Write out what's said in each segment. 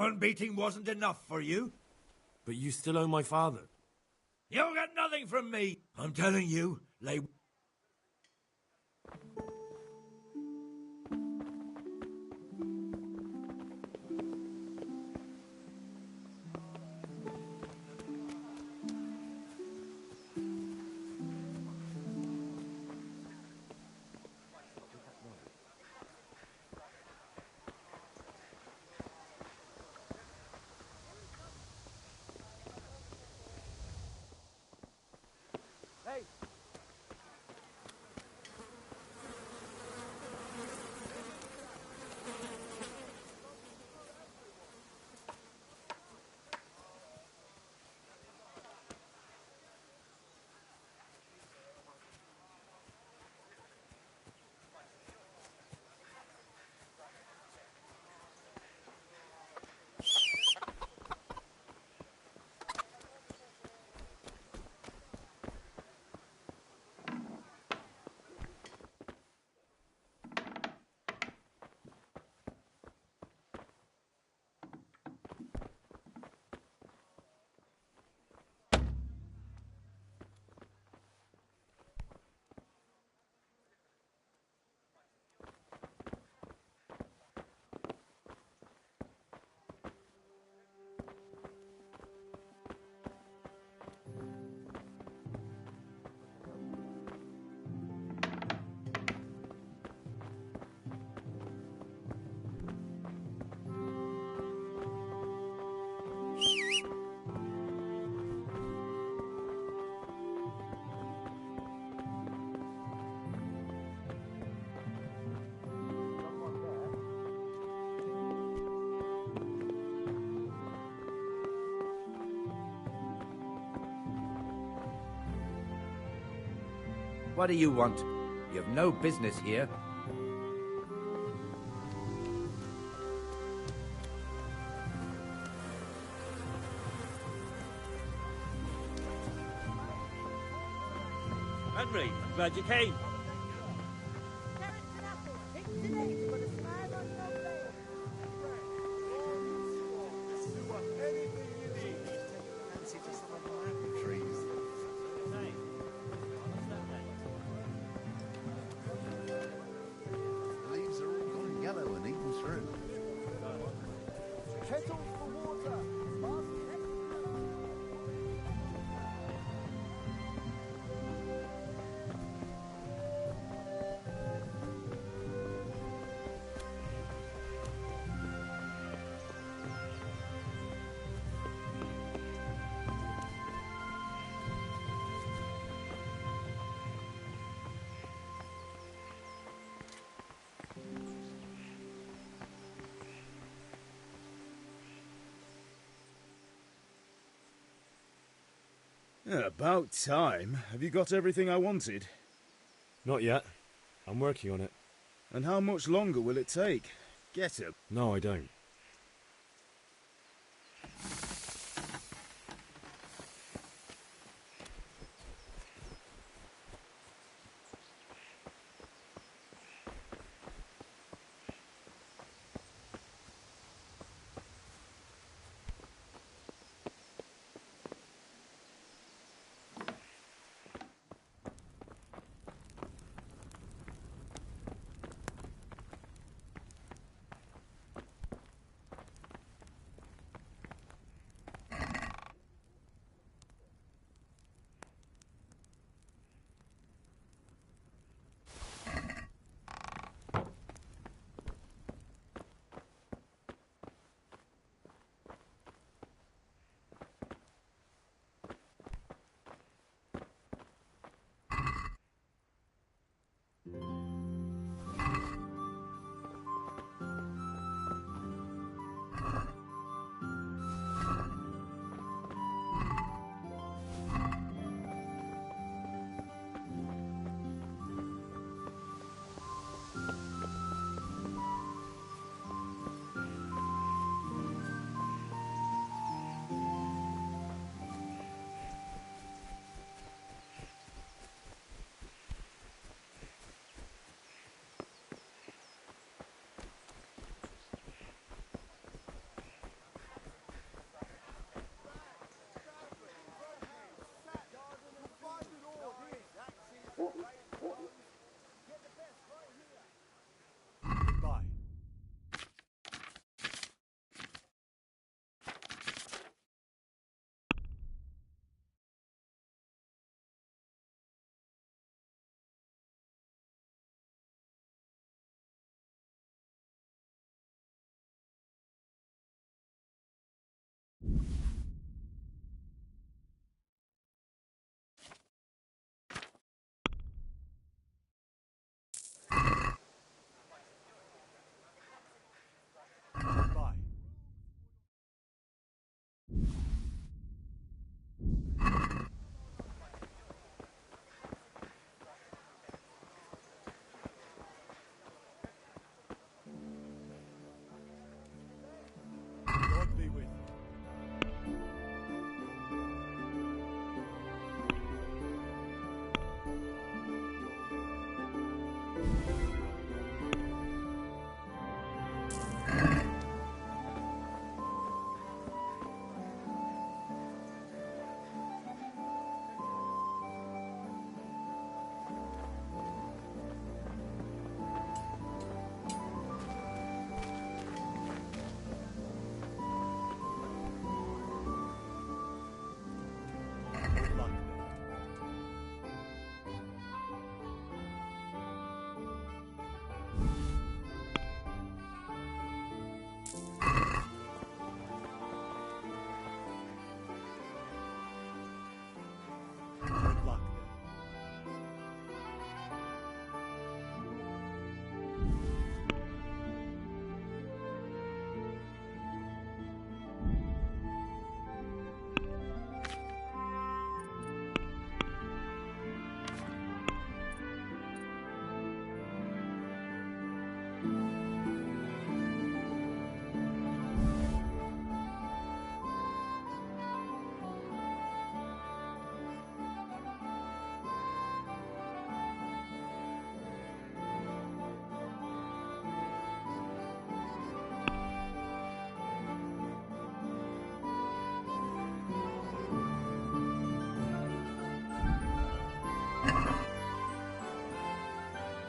One beating wasn't enough for you? But you still owe my father. You'll get nothing from me. I'm telling you, lay... What do you want? You have no business here. Henry, I'm glad you came. About time. Have you got everything I wanted? Not yet. I'm working on it. And how much longer will it take? Get him. No, I don't.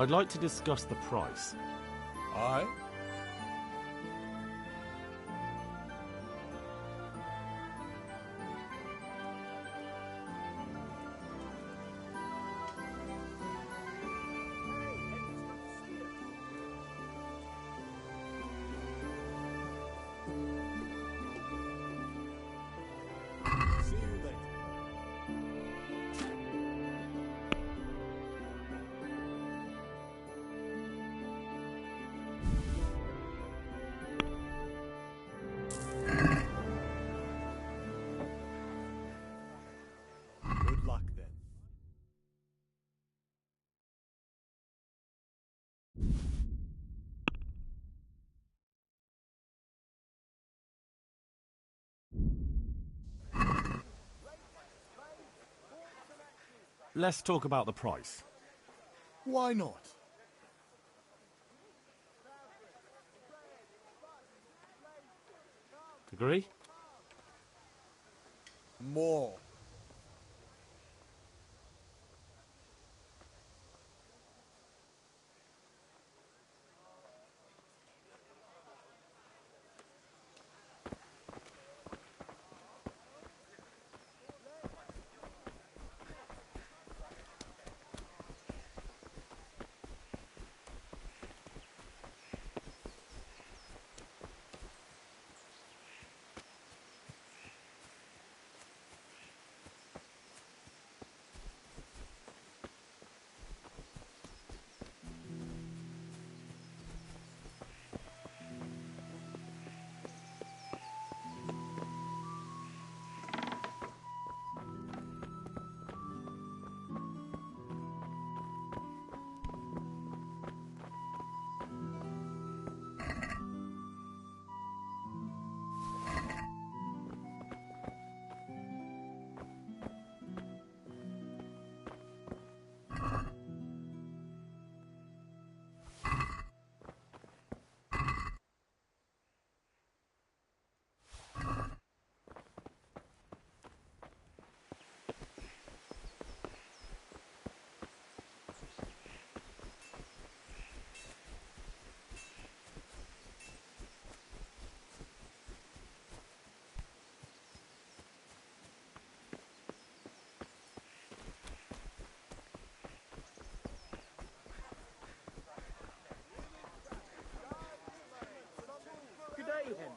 I'd like to discuss the price. Aye? See you later. Good luck then. Let's talk about the price. Why not? Agree? More. Good day, Henry.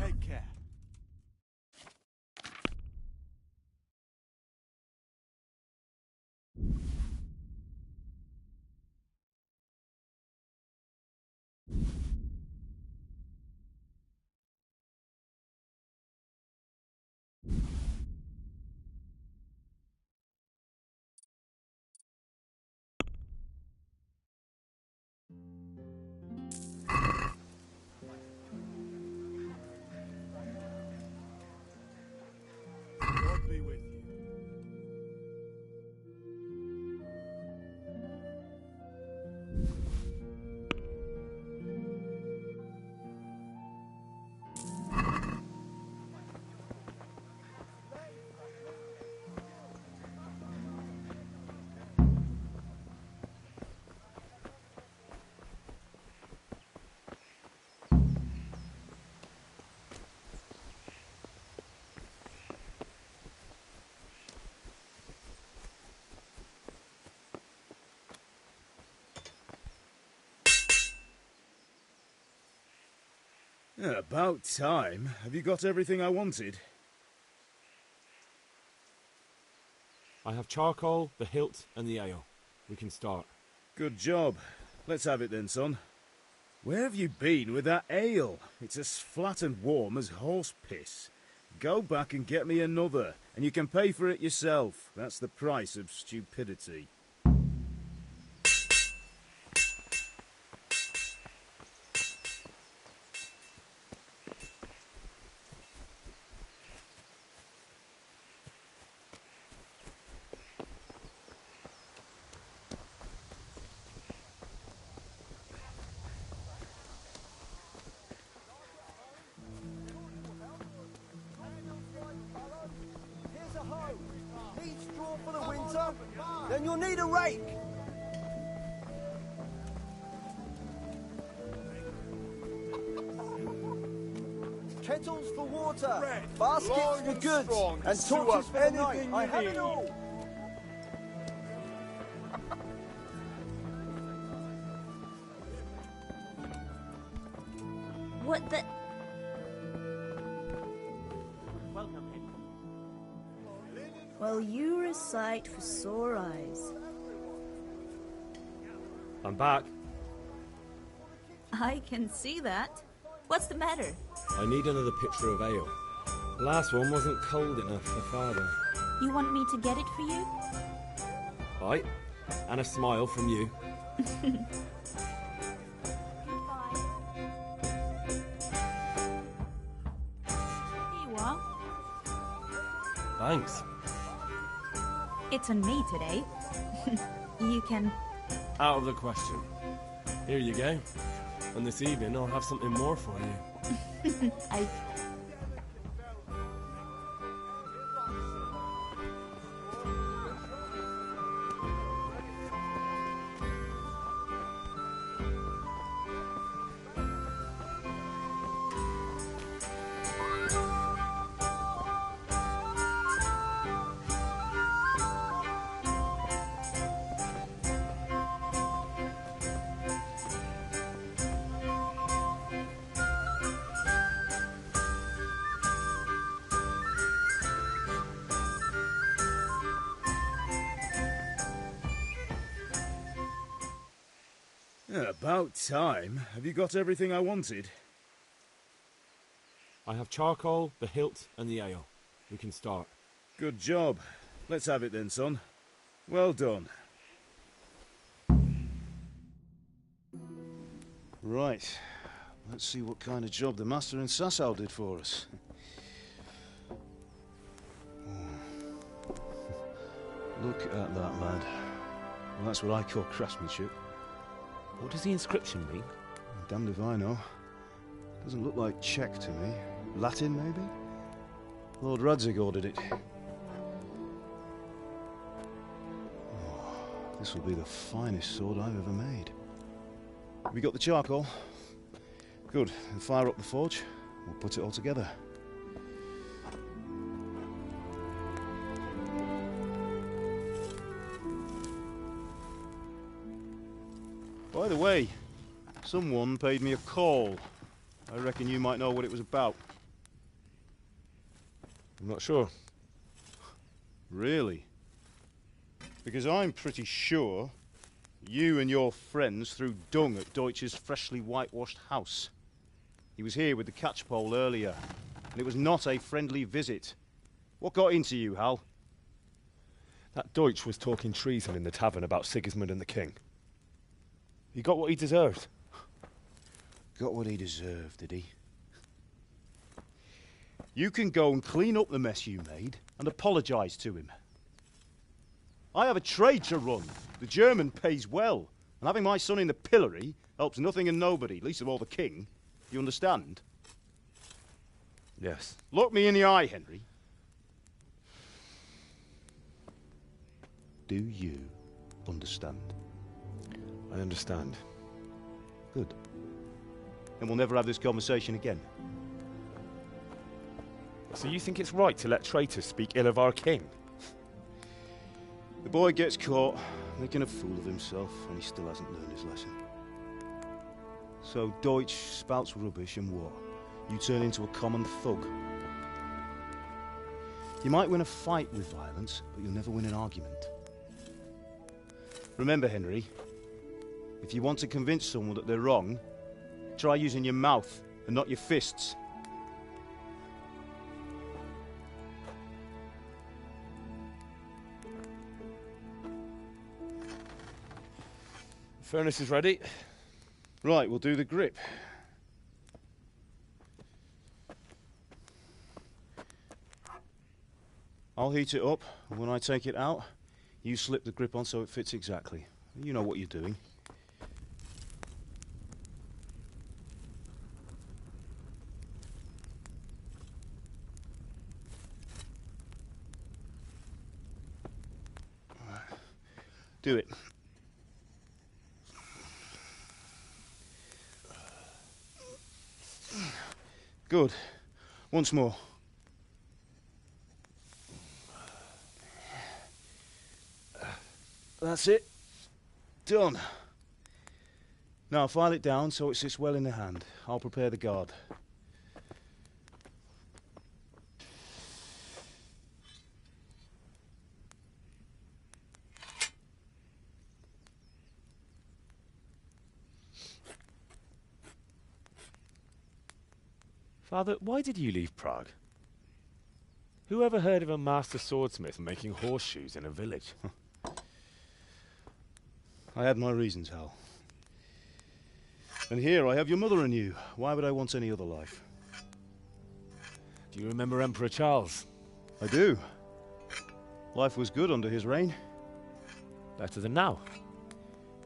Take care. God be with you. Yeah, about time. Have you got everything I wanted? I have charcoal, the hilt, and the ale. We can start. Good job. Let's have it then, son. Where have you been with that ale? It's as flat and warm as horse piss. Go back and get me another, and you can pay for it yourself. That's the price of stupidity. Here's a high and you'll need a rake. Kettles for water, Red, baskets long for and goods, strong, and sew up torches for the night. anything I you have need. it all. What the... Well, you're a sight for sore eyes. I'm back. I can see that. What's the matter? I need another pitcher of ale. The last one wasn't cold enough for Father. You want me to get it for you? Right? And a smile from you. Here you are. Thanks. It's on me today. You can... Out of the question. Here you go. And this evening I'll have something more for you. I... About time. Have you got everything I wanted? I have charcoal, the hilt, and the ale. We can start. Good job. Let's have it then, son. Well done. Right. Let's see what kind of job the master in Sasau did for us. Look at that, lad. Well, that's what I call craftsmanship. What does the inscription mean? Damned if I know. Doesn't look like Czech to me. Latin, maybe? Lord Radzig ordered it. Oh, this will be the finest sword I've ever made. We got the charcoal? Good. Then fire up the forge. We'll put it all together. By the way, someone paid me a call. I reckon you might know what it was about. I'm not sure. Really? Because I'm pretty sure you and your friends threw dung at Deutsch's freshly whitewashed house. He was here with the catchpole earlier, and it was not a friendly visit. What got into you, Hal? That Deutsch was talking treason in the tavern about Sigismund and the king. He got what he deserved. Got what he deserved, did he? You can go and clean up the mess you made and apologise to him. I have a trade to run. The German pays well, and having my son in the pillory helps nothing and nobody, least of all the king. You understand? Yes. Look me in the eye, Henry. Do you understand? I understand. Good. Then we'll never have this conversation again. So you think it's right to let traitors speak ill of our king? The boy gets caught, making a fool of himself, and he still hasn't learned his lesson. So Deutsch spouts rubbish, and what? You turn into a common thug. You might win a fight with violence, but you'll never win an argument. Remember, Henry, if you want to convince someone that they're wrong, try using your mouth and not your fists. The furnace is ready. Right, we'll do the grip. I'll heat it up, and when I take it out, you slip the grip on so it fits exactly. You know what you're doing. Do it. Good. Once more. That's it. Done. Now file it down so it sits well in the hand. I'll prepare the guard. Father, why did you leave Prague? Who ever heard of a master swordsmith making horseshoes in a village? I had my reasons, Hal. And here I have your mother and you. Why would I want any other life? Do you remember Emperor Charles? I do. Life was good under his reign. Better than now.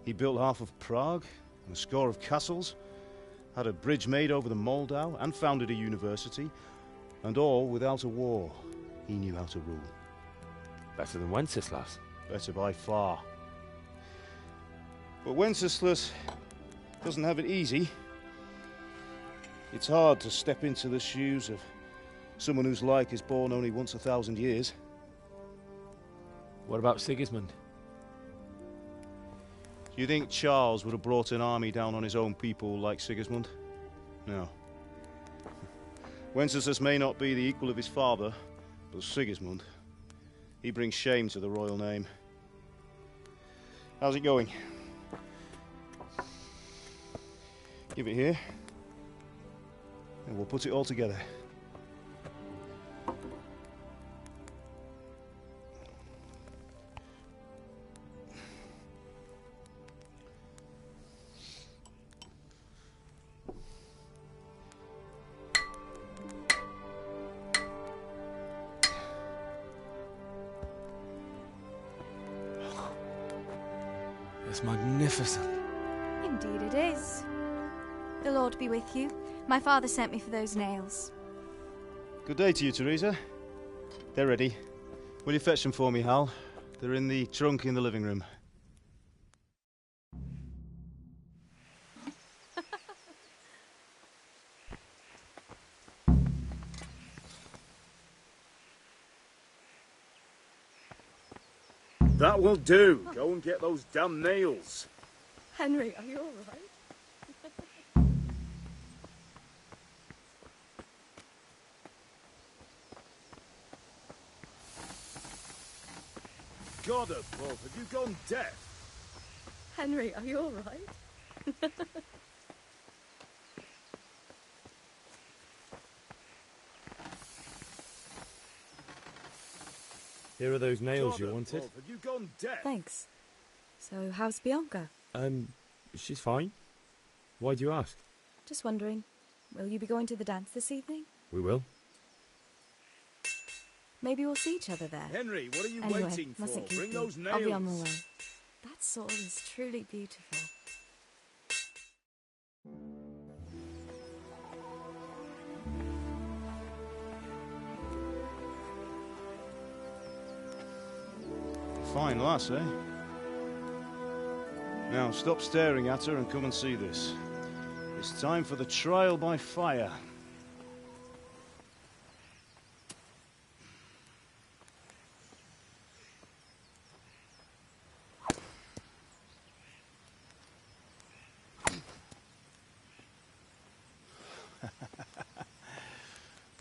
He built half of Prague and a score of castles, had a bridge made over the Moldau, and founded a university, and all without a war. He knew how to rule. Better than Wenceslas. Better by far. But Wenceslas doesn't have it easy. It's hard to step into the shoes of someone whose like is born only once 1,000 years. What about Sigismund? Do you think Charles would have brought an army down on his own people like Sigismund? No. Wenceslas may not be the equal of his father, but Sigismund, he brings shame to the royal name. How's it going? Give it here, and we'll put it all together. It's magnificent. Indeed it is. The Lord be with you. My father sent me for those nails. Good day to you, Teresa. They're ready. Will you fetch them for me, Hal? They're in the trunk in the living room. That will do. Go and get those damn nails. Henry, are you all right? God above, have you gone deaf? Henry, are you all right? Here are those nails God you wanted. above, have you gone deaf? Thanks. So, how's Bianca? She's fine. Why do you ask? Just wondering, will you be going to the dance this evening? We will. Maybe we'll see each other there. Henry, what are you Anyway, waiting for? mustn't keep Bring you. those nails. I'll be on my way. That sword is truly beautiful. Fine lass, eh? Now, stop staring at her and come and see this. It's time for the trial by fire.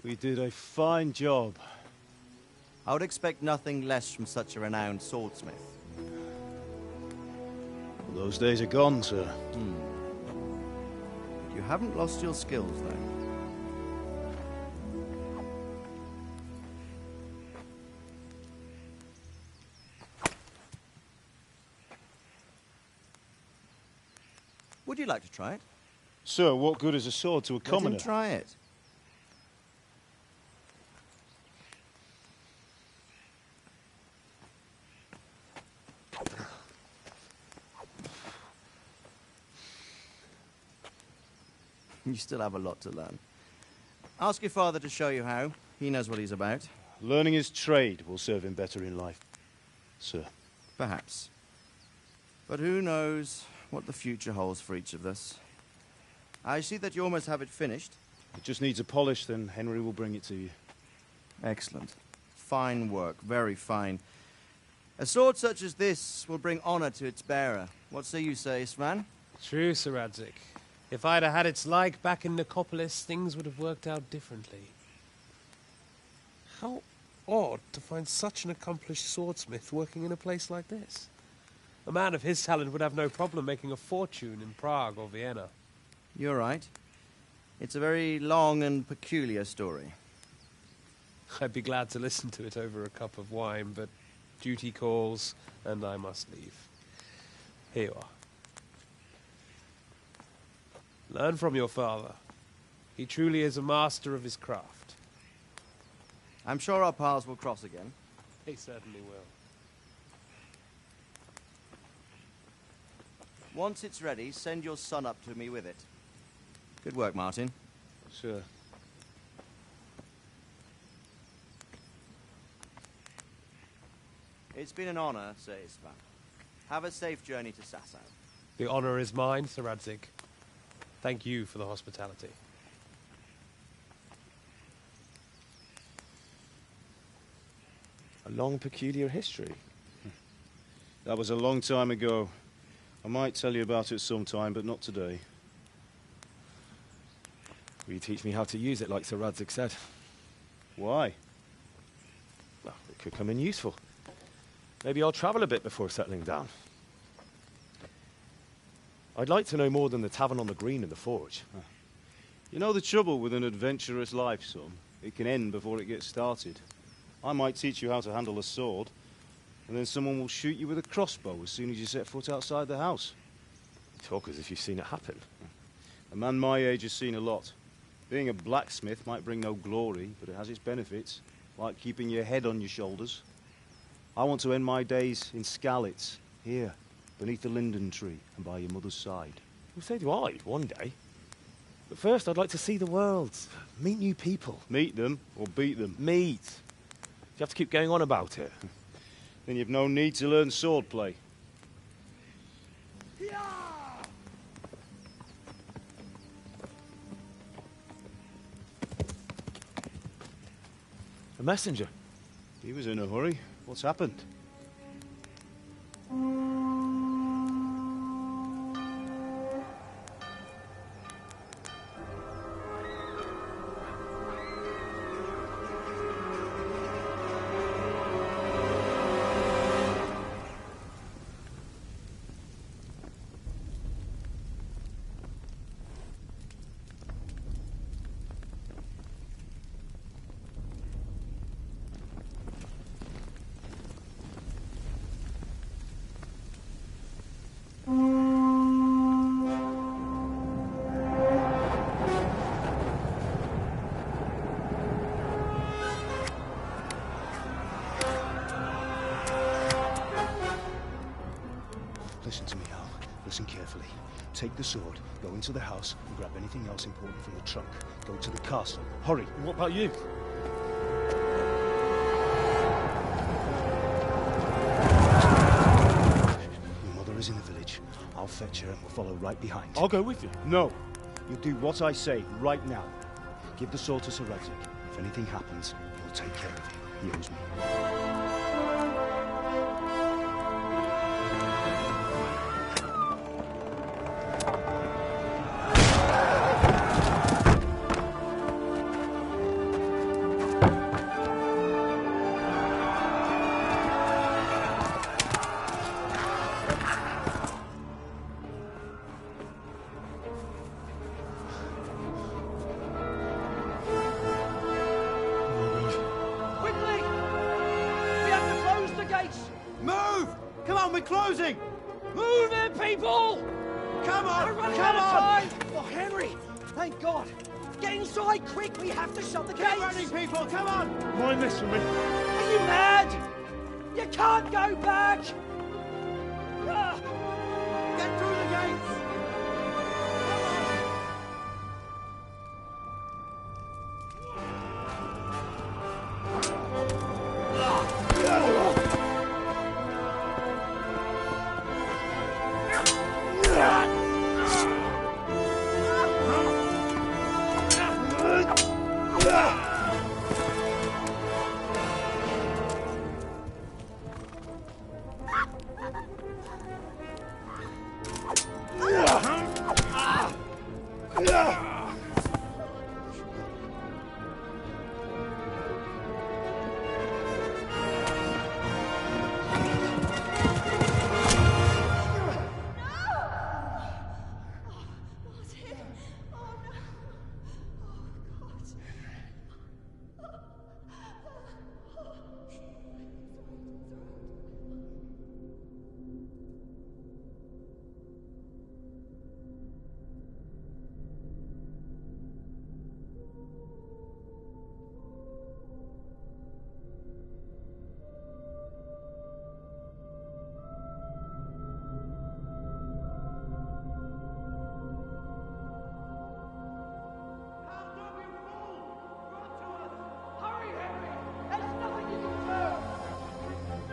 We did a fine job. I would expect nothing less from such a renowned swordsmith. Those days are gone, sir. You haven't lost your skills, though. Would you like to try it? Sir, what good is a sword to a Let him commoner? try it. You still have a lot to learn. Ask your father to show you how. He knows what he's about. Learning his trade will serve him better in life, sir. Perhaps. But who knows what the future holds for each of us. I see that you almost have it finished. It just needs a polish, then Henry will bring it to you. Excellent. Fine work, very fine. A sword such as this will bring honor to its bearer. What say you, Svan? True, Sir Radzig. If I'd have had its like back in Nicopolis, things would have worked out differently. How odd to find such an accomplished swordsmith working in a place like this. A man of his talent would have no problem making a fortune in Prague or Vienna. You're right. It's a very long and peculiar story. I'd be glad to listen to it over a cup of wine, but duty calls, and I must leave. Here you are. Learn from your father. He truly is a master of his craft. I'm sure our paths will cross again. He certainly will. Once it's ready, send your son up to me with it. Good work, Martin. Sure. It's been an honor, Sir Isvan. Have a safe journey to Sasau. The honor is mine, Sir Radzig. Thank you for the hospitality. A long, peculiar history. That was a long time ago. I might tell you about it sometime, but not today. Will you teach me how to use it, like Sir Radzig said? Why? Well, it could come in useful. Maybe I'll travel a bit before settling down. I'd like to know more than the tavern on the green and the forge. You know the trouble with an adventurous life, son? It can end before it gets started. I might teach you how to handle a sword, and then someone will shoot you with a crossbow as soon as you set foot outside the house. You talk as if you've seen it happen. A man my age has seen a lot. Being a blacksmith might bring no glory, but it has its benefits, like keeping your head on your shoulders. I want to end my days in Skalitz, here, beneath the linden tree and by your mother's side. Well, so do I, one day. But first, I'd like to see the world, meet new people. Meet them or beat them. Meet. You have to keep going on about it. Then you've no need to learn swordplay. A messenger. He was in a hurry. What's happened? Listen to me, Al. Listen carefully. Take the sword, go into the house, and grab anything else important from the trunk. Go to the castle. Hurry! And what about you? Your mother is in the village. I'll fetch her and we'll follow right behind. I'll go with you. No. You'll do what I say right now. Give the sword to Sir Radzig. If anything happens, he'll take care of you. He owes me. Closing! Move it, people! Come on! Come on! Oh, Henry! Thank God! Get inside, quick! We have to shut the gates! Keep running, people! Come on! Mind this for me. Are you mad? You can't go back! Get through the gates!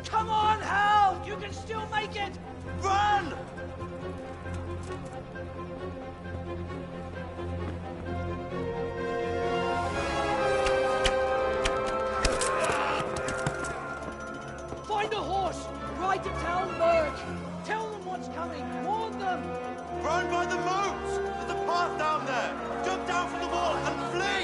Come on, Hal! You can still make it! Run! Find a horse! Ride to Talmberg! Tell them what's coming! Warn them! Run by the moat! There's a path down there! Jump down from the wall and flee!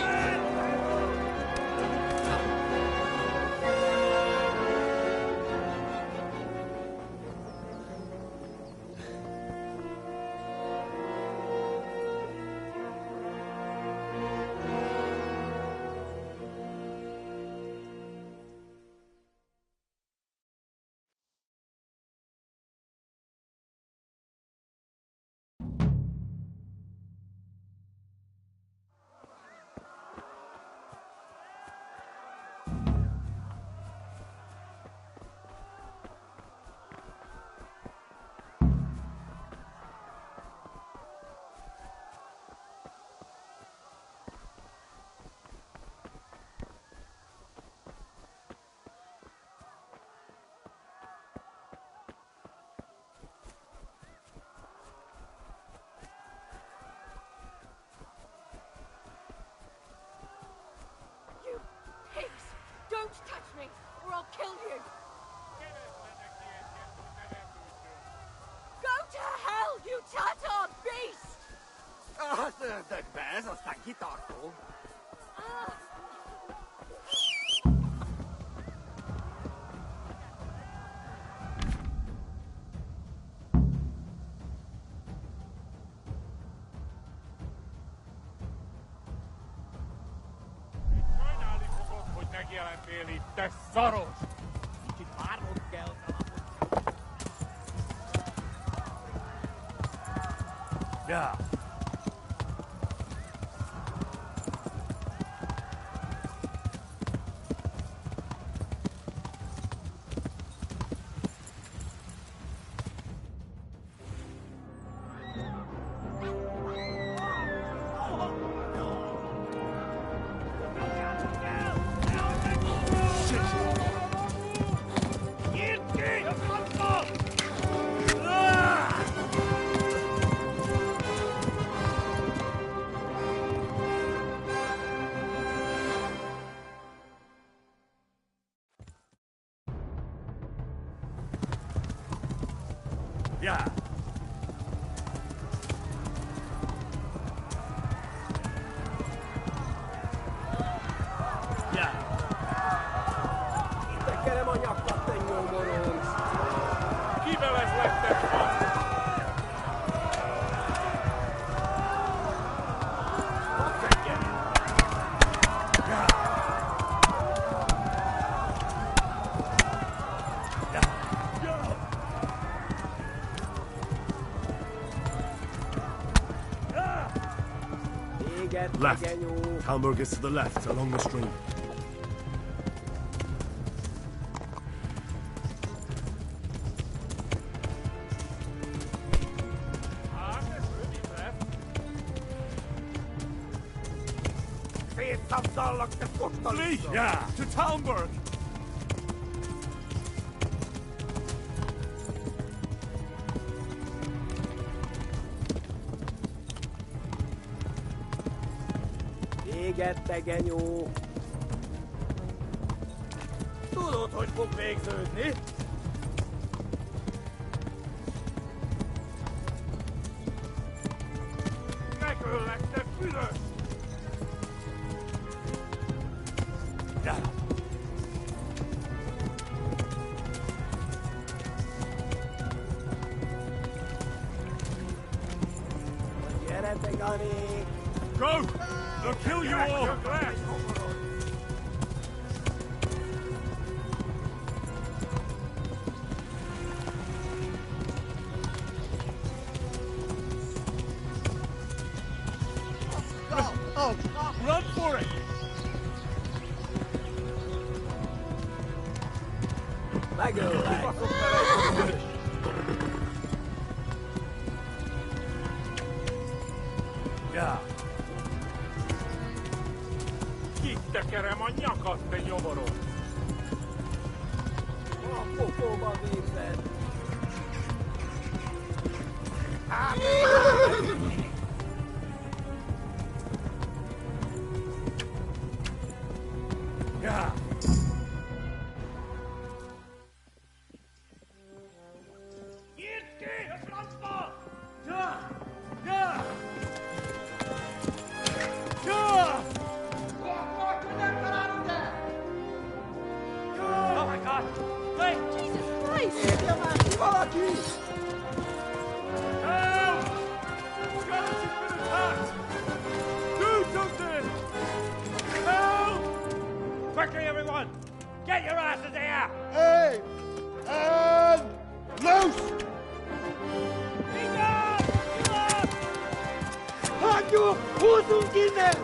Don't touch me, or I'll kill you! Go to hell, you Tatar beast! The bears are stanky thoughtful. Megjelentél itt, te szaros! Kicsit várnod kell, Ja. Ja. Ja. Tekerem a nyakat, te nyomorong! Kivelezlettek ma! Left. Talmberg is to the left, along the stream. Flee! Yeah, to Talmberg! Éget, te genyó! Tudod, hogy fog végződni? Megöllek, te büdös! Gyere, te Gani! Go! They'll kill you all! Run for it! Megöllek! Ja. Kitekerem a nyakat, te nyomorom! Ja. Oh my God! Wait! Jesus Christ! Help! Skeleton's been attacked! Do something! Help! Quickly, everyone! Get your asses here! Hey! And loose! Halt your horses in there!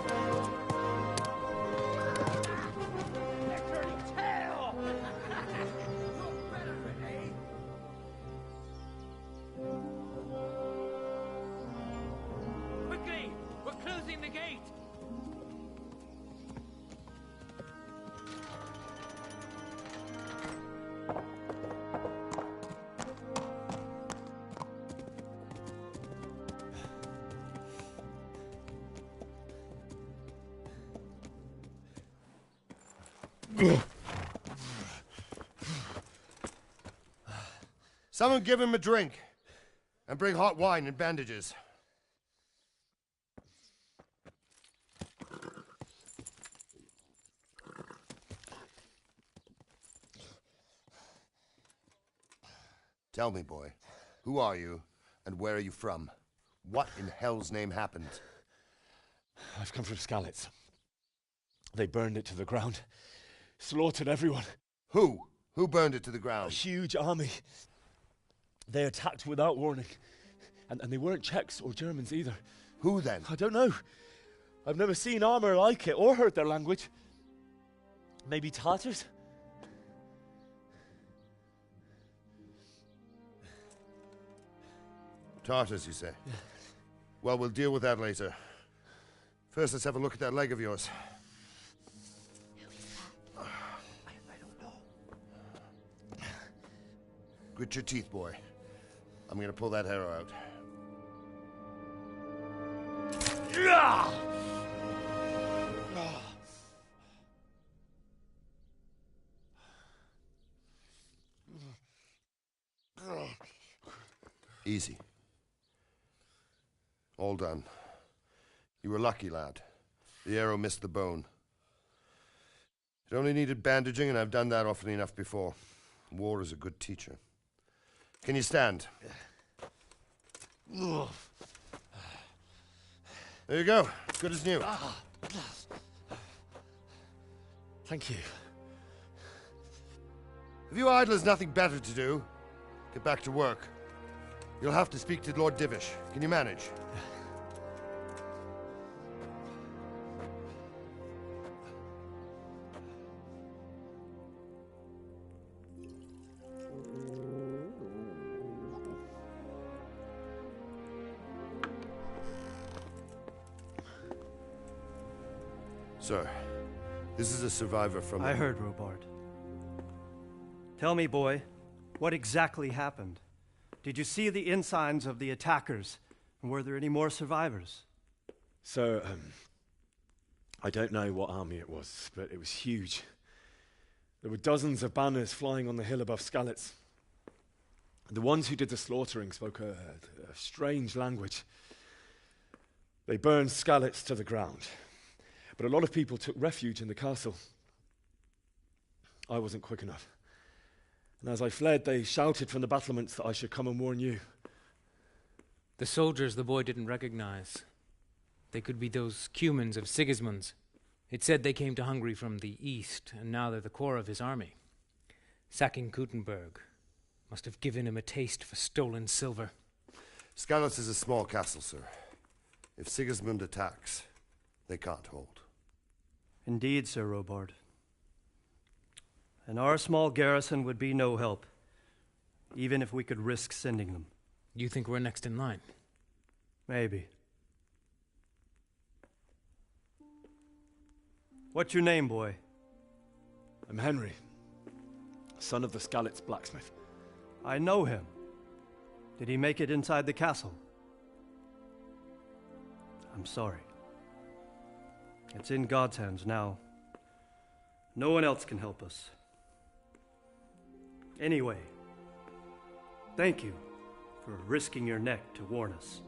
Quickly! We're closing the gate! Someone give him a drink. And bring hot wine and bandages. Tell me, boy, who are you and where are you from? What in hell's name happened? I've come from Skalitz. They burned it to the ground. Slaughtered everyone. Who? Who burned it to the A ground? huge army. They attacked without warning. And they weren't Czechs or Germans either. Who then? I don't know. I've never seen armor like it or heard their language. Maybe Tatars? Tartars, you say? Yeah. Well, we'll deal with that later. First, let's have a look at that leg of yours. I don't know. Grit your teeth, boy. I'm gonna pull that arrow out. Easy. All done. You were lucky, lad. The arrow missed the bone. It only needed bandaging, and I've done that often enough before. War is a good teacher. Can you stand? There you go. Good as new. Thank you. Have you idlers nothing better to do? Get back to work. You'll have to speak to Lord Divish. Can you manage? Sir, this is a survivor from... I heard, Robard. Tell me, boy, what exactly happened? Did you see the ensigns of the attackers? And were there any more survivors? So, I don't know what army it was, but it was huge. There were dozens of banners flying on the hill above Skalitz. The ones who did the slaughtering spoke a strange language. They burned Skalitz to the ground. But a lot of people took refuge in the castle. I wasn't quick enough. And as I fled, they shouted from the battlements that I should come and warn you. The soldiers the boy didn't recognize. They could be those Cumans of Sigismund's. It said they came to Hungary from the east, and now they're the core of his army. Sacking Kuttenberg must have given him a taste for stolen silver. Skalitz is a small castle, sir. If Sigismund attacks, they can't hold. Indeed, Sir Robard. And our small garrison would be no help, even if we could risk sending them. You think we're next in line? Maybe. What's your name, boy? I'm Henry. son of the Skalitz blacksmith. I know him. Did he make it inside the castle? I'm sorry. It's in God's hands now. No one else can help us. Anyway, thank you for risking your neck to warn us.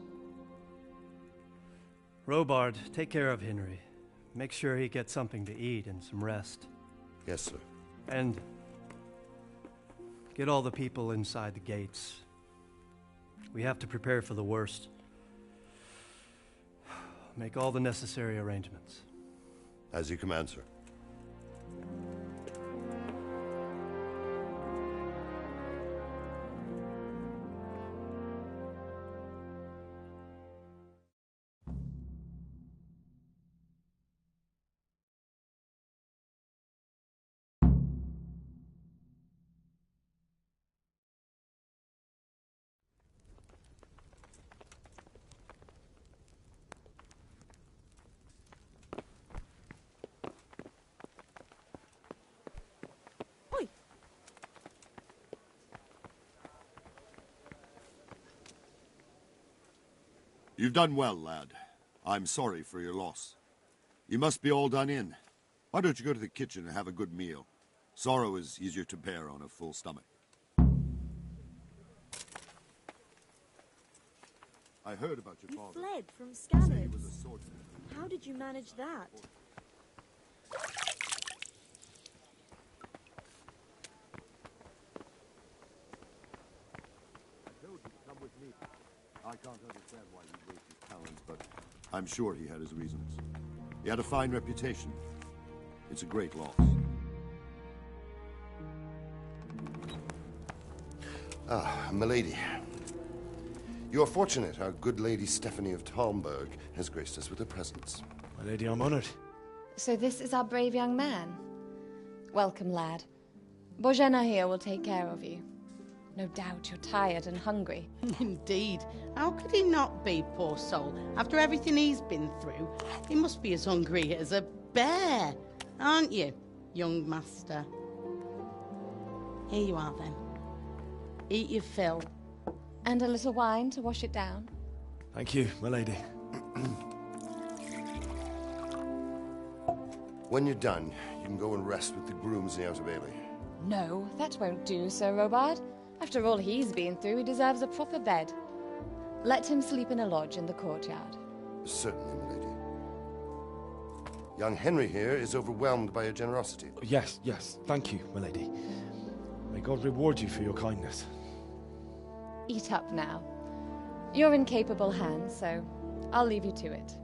Robard, take care of Henry. Make sure he gets something to eat and some rest. Yes, sir. And get all the people inside the gates. We have to prepare for the worst. Make all the necessary arrangements. As you command, sir. You've done well, lad. I'm sorry for your loss. You must be all done in. Why don't you go to the kitchen and have a good meal? Sorrow is easier to bear on a full stomach. I heard about your father. You fled from Say he was Skalitz. a swordsman. How did you manage that? I told you to come with me. I can't understand why he wasted his talents, but I'm sure he had his reasons. He had a fine reputation. It's a great loss. Ah, milady. You are fortunate our good lady Stephanie of Talmberg has graced us with her presence. My lady, I'm honored. So this is our brave young man. Welcome, lad. Bozhena here will take care of you. No doubt you're tired and hungry. Indeed. How could he not be, poor soul? After everything he's been through, he must be as hungry as a bear. Aren't you, young master? Here you are, then. Eat your fill. And a little wine to wash it down. Thank you, my lady. When you're done, you can go and rest with the grooms in the Outer Bailey. No, that won't do, Sir Robard. After all he's been through, he deserves a proper bed. Let him sleep in a lodge in the courtyard. Certainly, milady. Young Henry here is overwhelmed by your generosity. Yes, yes. Thank you, my lady. May God reward you for your kindness. Eat up now. You're in capable hands, so I'll leave you to it.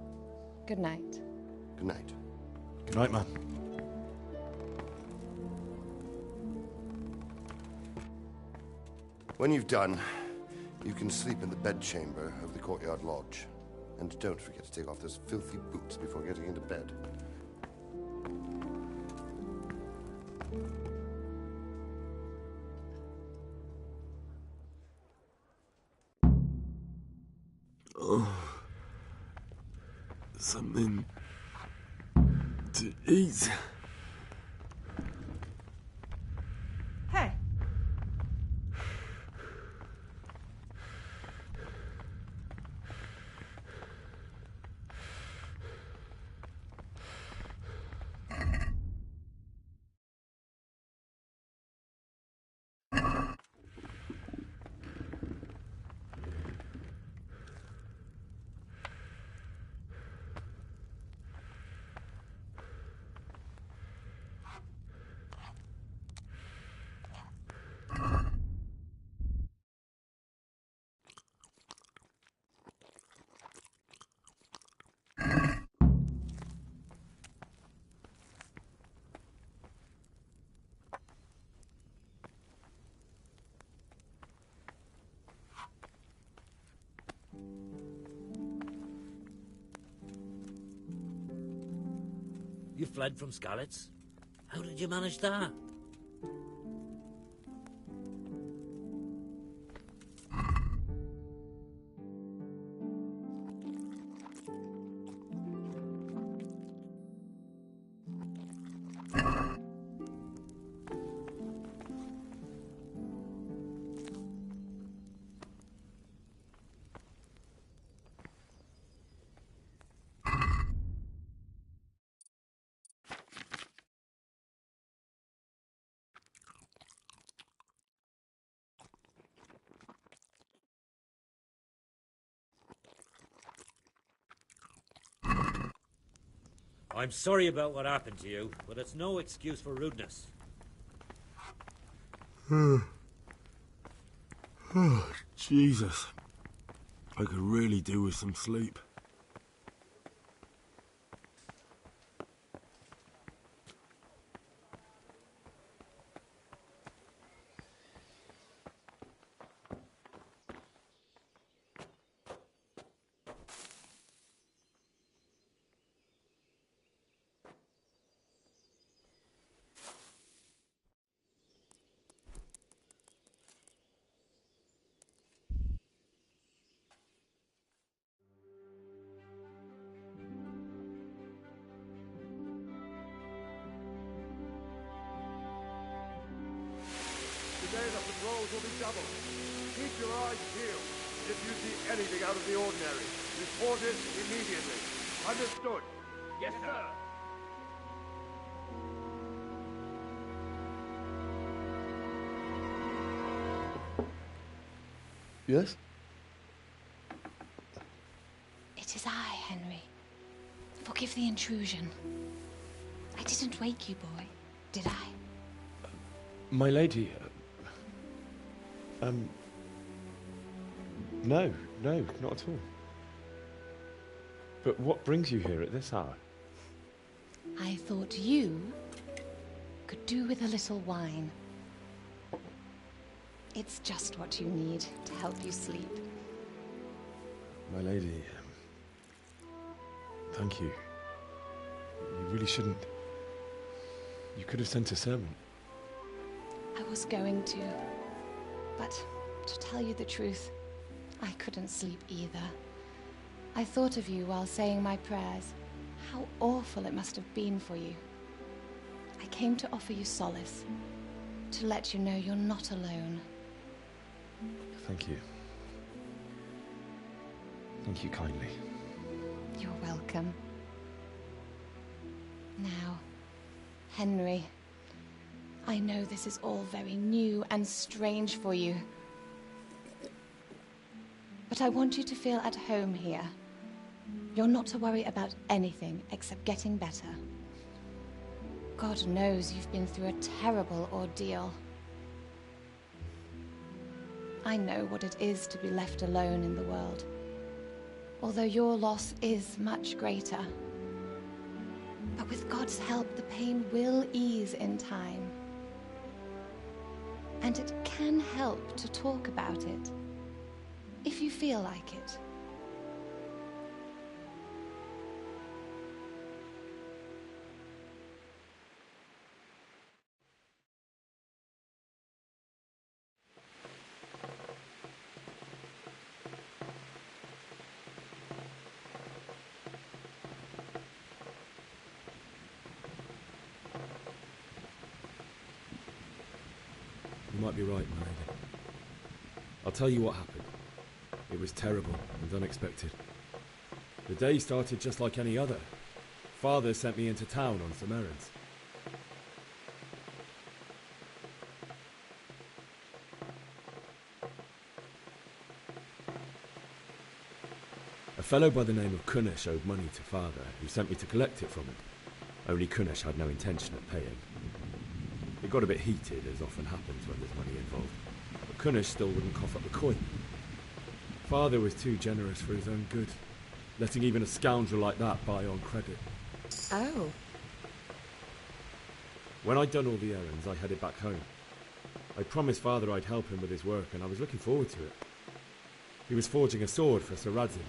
Good night. Good night. Good night, man. When you've done, you can sleep in the bedchamber of the courtyard lodge. And don't forget to take off those filthy boots before getting into bed. Oh, something to eat. Hey. You fled from Skalitz? How did you manage that? I'm sorry about what happened to you, but it's no excuse for rudeness. Oh, Jesus. I could really do with some sleep. Today the patrols will be doubled. Keep your eyes peeled. If you see anything out of the ordinary, report it immediately. Understood? Yes, sir. Yes? It is I, Henry. Forgive the intrusion. I didn't wake you, boy, did I? My lady, no, not at all. But what brings you here at this hour? I thought you could do with a little wine. It's just what you need to help you sleep. My lady, thank you. You really shouldn't. You could have sent a servant. I was going to, but to tell you the truth, I couldn't sleep either. I thought of you while saying my prayers. How awful it must have been for you. I came to offer you solace, to let you know you're not alone. Thank you. Thank you kindly. You're welcome. Now, Henry, I know this is all very new and strange for you. But I want you to feel at home here. You're not to worry about anything except getting better. God knows you've been through a terrible ordeal. I know what it is to be left alone in the world, although your loss is much greater. But with God's help, the pain will ease in time. And it can help to talk about it, if you feel like it. You might be right, my lady. I'll tell you what happened. It was terrible and unexpected. The day started just like any other. Father sent me into town on some errands. A fellow by the name of Kunesh owed money to Father, who sent me to collect it from him. Only Kunesh had no intention of paying. It got a bit heated, as often happens when there's money involved, but Kunesh still wouldn't cough up the coin. Father was too generous for his own good, letting even a scoundrel like that buy on credit. Oh. When I'd done all the errands, I headed back home. I promised Father I'd help him with his work, and I was looking forward to it. He was forging a sword for Sir Radzig.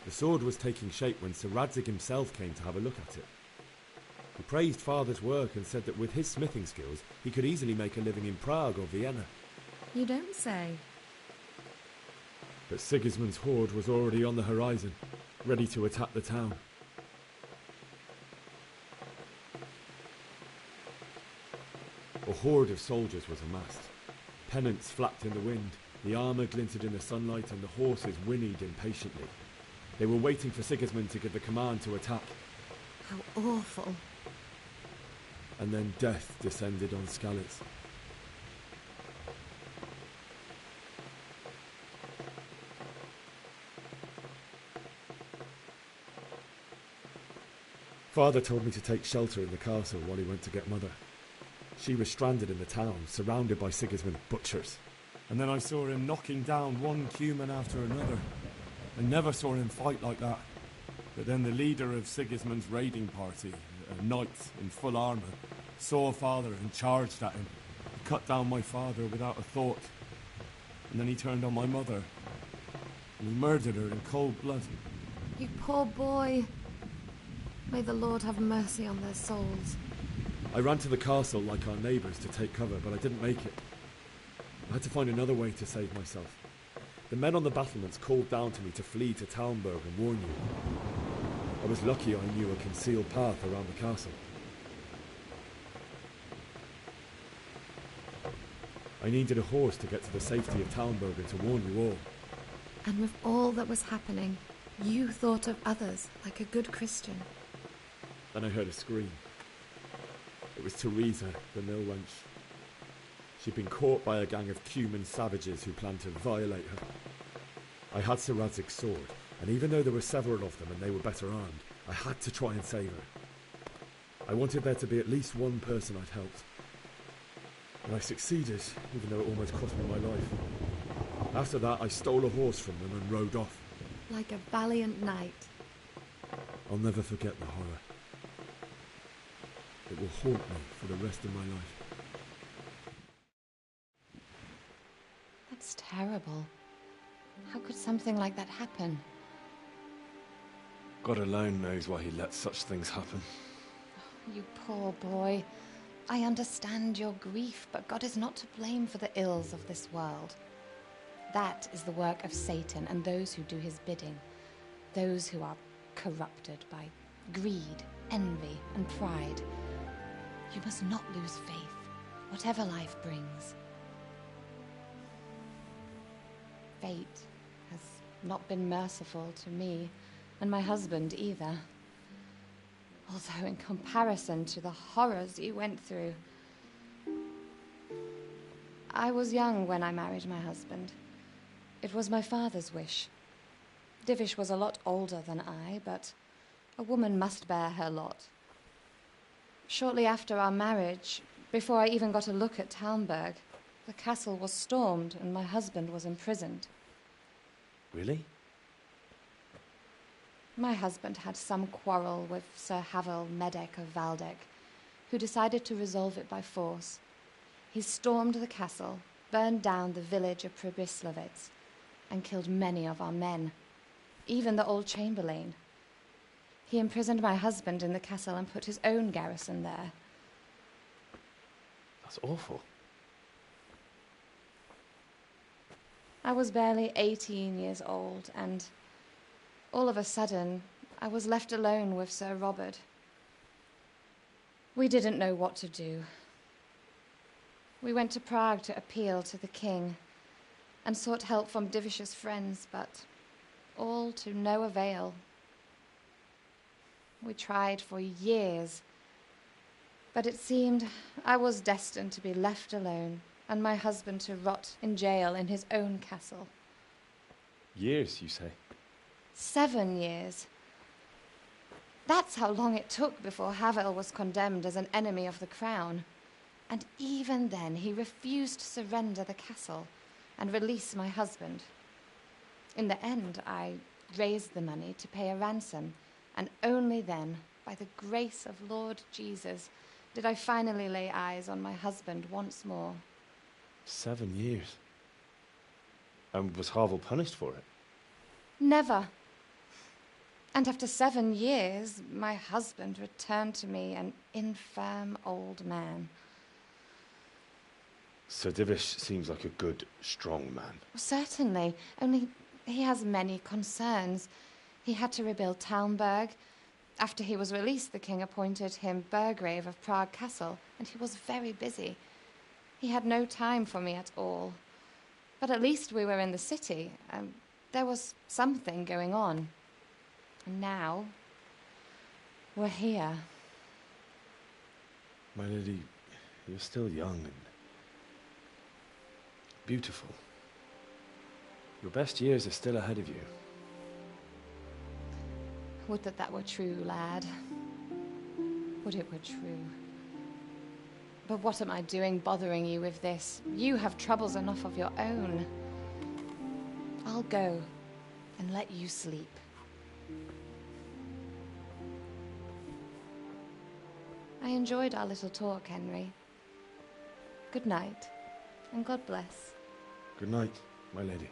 The sword was taking shape when Sir Radzig himself came to have a look at it. He praised Father's work and said that with his smithing skills, he could easily make a living in Prague or Vienna. You don't say. But Sigismund's horde was already on the horizon, ready to attack the town. A horde of soldiers was amassed. Pennants flapped in the wind, the armour glinted in the sunlight, and the horses whinnied impatiently. They were waiting for Sigismund to give the command to attack. How awful. And then death descended on Skalitz. Father told me to take shelter in the castle while he went to get Mother. She was stranded in the town, surrounded by Sigismund's butchers. And then I saw him knocking down one Cuman after another. I never saw him fight like that. But then the leader of Sigismund's raiding party, a knight in full armour, saw Father and charged at him. He cut down my father without a thought. And then he turned on my mother. And he murdered her in cold blood. You poor boy. May the Lord have mercy on their souls. I ran to the castle like our neighbours to take cover, but I didn't make it. I had to find another way to save myself. The men on the battlements called down to me to flee to Talmberg and warn you. I was lucky I knew a concealed path around the castle. I needed a horse to get to the safety of Talmberg and to warn you all. And with all that was happening, you thought of others like a good Christian. Then I heard a scream. It was Teresa, the mill wench. She'd been caught by a gang of Cuman savages who planned to violate her. I had Sir Radzig's sword, and even though there were several of them and they were better armed, I had to try and save her. I wanted there to be at least one person I'd helped. And I succeeded, even though it almost cost me my life. After that, I stole a horse from them and rode off. Like a valiant knight. I'll never forget the horror. It will haunt me for the rest of my life. That's terrible. How could something like that happen? God alone knows why he lets such things happen. You poor boy. I understand your grief, but God is not to blame for the ills of this world. That is the work of Satan and those who do his bidding. Those who are corrupted by greed, envy, and pride. You must not lose faith, whatever life brings. Fate has not been merciful to me, and my husband either. Although in comparison to the horrors you went through. I was young when I married my husband. It was my father's wish. Divish was a lot older than I, but a woman must bear her lot. Shortly after our marriage, before I even got a look at Talmberg, the castle was stormed and my husband was imprisoned. Really? My husband had some quarrel with Sir Havel Medek of Valdek, who decided to resolve it by force. He stormed the castle, burned down the village of Pribyslavitz, and killed many of our men, even the old chamberlain. He imprisoned my husband in the castle and put his own garrison there. That's awful. I was barely 18 years old, and all of a sudden, I was left alone with Sir Robert. We didn't know what to do. We went to Prague to appeal to the king and sought help from Divish's friends, but all to no avail. We tried for years, but it seemed I was destined to be left alone and my husband to rot in jail in his own castle. Years, you say? 7 years. That's how long it took before Havel was condemned as an enemy of the crown. And even then, he refused to surrender the castle and release my husband. In the end, I raised the money to pay a ransom, and only then, by the grace of Lord Jesus, did I finally lay eyes on my husband once more. 7 years? And was Havel punished for it? Never. And after 7 years, my husband returned to me an infirm old man. Sir Divish seems like a good, strong man. Certainly, only he has many concerns. He had to rebuild Talmberg. After he was released, the king appointed him Burgrave of Prague Castle, and he was very busy. He had no time for me at all. But at least we were in the city, and there was something going on. And now, we're here. My lady, you're still young and beautiful. Your best years are still ahead of you. Would that that were true, lad. Would it were true. But what am I doing bothering you with this? You have troubles enough of your own. I'll go and let you sleep. I enjoyed our little talk, Henry. Good night, and God bless. Good night, my lady.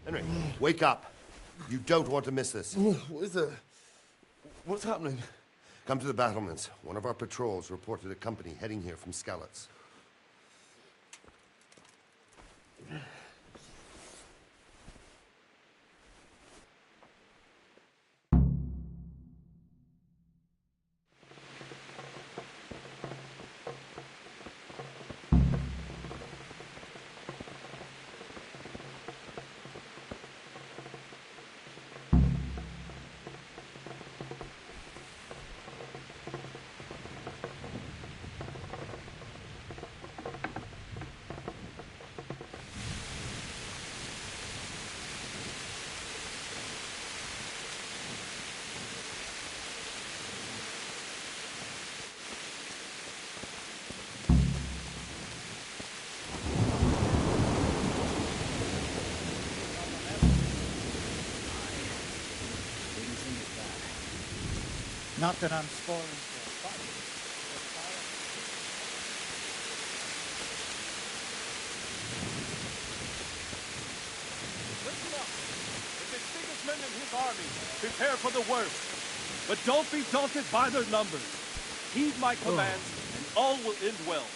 Henry, wake up. You don't want to miss this. What is it? What's happening? Come to the battlements. One of our patrols reported a company heading here from Skalitz. Not that I'm spoiling for a fight. Listen up. If it's Sigismund and his army, prepare for the worst. But don't be daunted by their numbers. Heed my commands, and all will end well.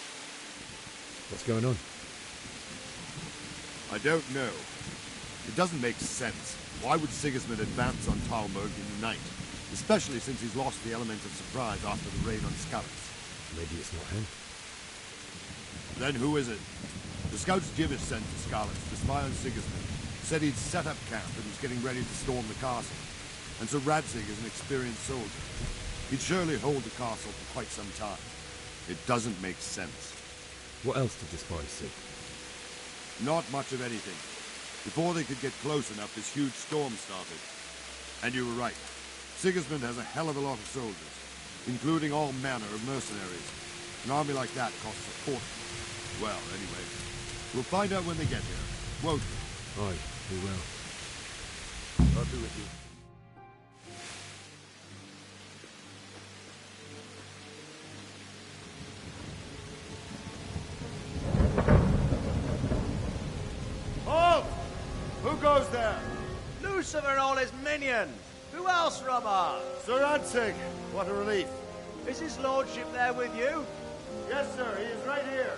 What's going on? I don't know. It doesn't make sense. Why would Sigismund advance on Talmberg in the night? Especially since he's lost the element of surprise after the raid on Skalitz. Maybe it's not him. Then who is it? The scouts Jivish sent to Skalitz to spy on Sigismund said he'd set up camp and was getting ready to storm the castle. And so Radzig is an experienced soldier. He'd surely hold the castle for quite some time. It doesn't make sense. What else did the spies see? Not much of anything. Before they could get close enough, this huge storm started. And you were right. Sigismund has a hell of a lot of soldiers, including all manner of mercenaries. An army like that costs a fortune. Well, anyway, we'll find out when they get here, won't we? Aye, we will. I'll be with you. Halt! Who goes there? Lucifer and all his minions! Who else, Robert? Sir Radzig! What a relief. Is his lordship there with you? Yes, sir. He is right here.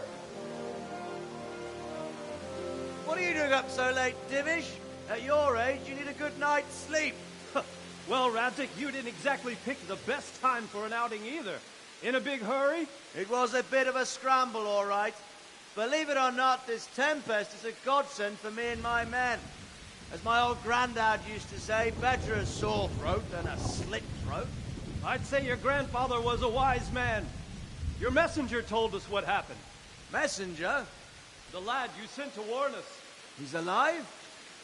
What are you doing up so late, Divish? At your age, you need a good night's sleep. Well, Radzig, you didn't exactly pick the best time for an outing either. In a big hurry? It was a bit of a scramble, all right. Believe it or not, this tempest is a godsend for me and my men. As my old granddad used to say, better a sore throat than a slit throat. I'd say your grandfather was a wise man. Your messenger told us what happened. Messenger? The lad you sent to warn us. He's alive?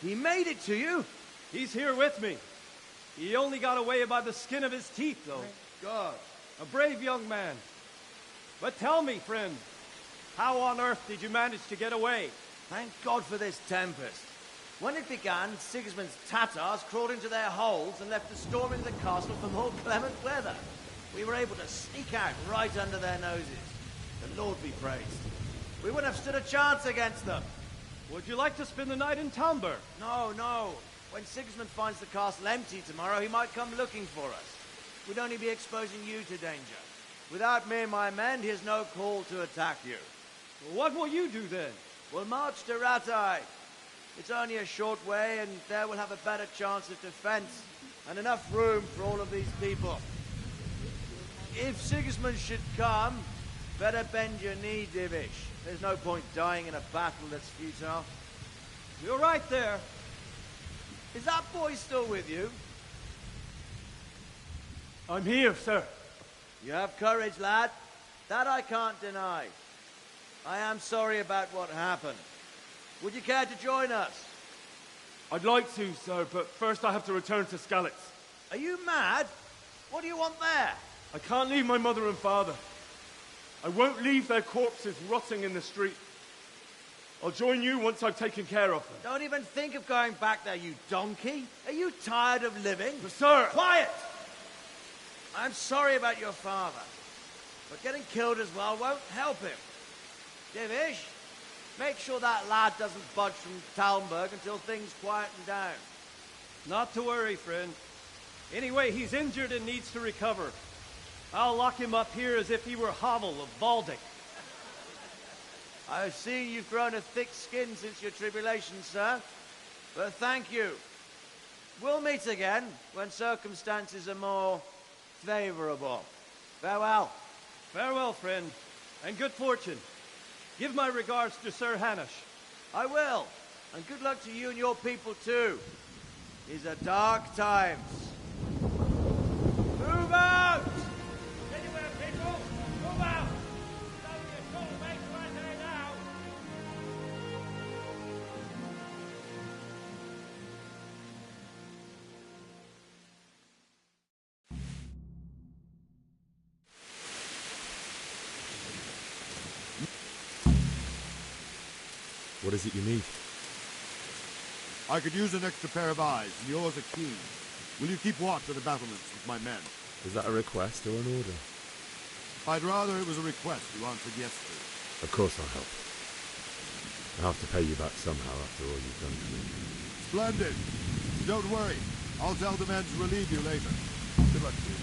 He made it to you? He's here with me. He only got away by the skin of his teeth, though. God. A brave young man. But tell me, friend, How on earth did you manage to get away? Thank God for this tempest. When it began, Sigismund's Tatars crawled into their holes and left the storming of the castle for more clement weather. We were able to sneak out right under their noses. The Lord be praised. We wouldn't have stood a chance against them. Would you like to spend the night in Talmberg? No, no. When Sigismund finds the castle empty tomorrow, he might come looking for us. We'd only be exposing you to danger. Without me and my men, he has no call to attack you. Well, what will you do then? We'll march to Rattay. It's only a short way, and there we'll have a better chance of defense, and enough room for all of these people. If Sigismund should come, better bend your knee, Divish. There's no point dying in a battle that's futile. You're right there. Is that boy still with you? I'm here, sir. You have courage, lad. That I can't deny. I am sorry about what happened. Would you care to join us? I'd like to, sir, but first I have to return to Skalitz. Are you mad? What do you want there? I can't leave my mother and father. I won't leave their corpses rotting in the street. I'll join you once I've taken care of them. Don't even think of going back there, you donkey. Are you tired of living? But, sir! Quiet! I'm sorry about your father, but getting killed as well won't help him. Divish, make sure that lad doesn't budge from Talmberg until things quieten down. Not to worry, friend. Anyway, he's injured and needs to recover. I'll lock him up here as if he were Havel of Valdic. I've seen you've grown a thick skin since your tribulation, sir. But thank you. We'll meet again when circumstances are more favorable. Farewell. Farewell, friend, and good fortune. Give my regards to Sir Hanush. I will. And good luck to you and your people, too. These are dark times. Move out! Anywhere, people! Move out! It's only a short way to Rattay now! What is it you need? I could use an extra pair of eyes, and yours are keen. Will you keep watch of the battlements with my men? Is that a request or an order? I'd rather it was a request you answered yes to. Of course I'll help. I'll have to pay you back somehow after all you've done for me. Splendid! Don't worry. I'll tell the men to relieve you later. Good luck to you.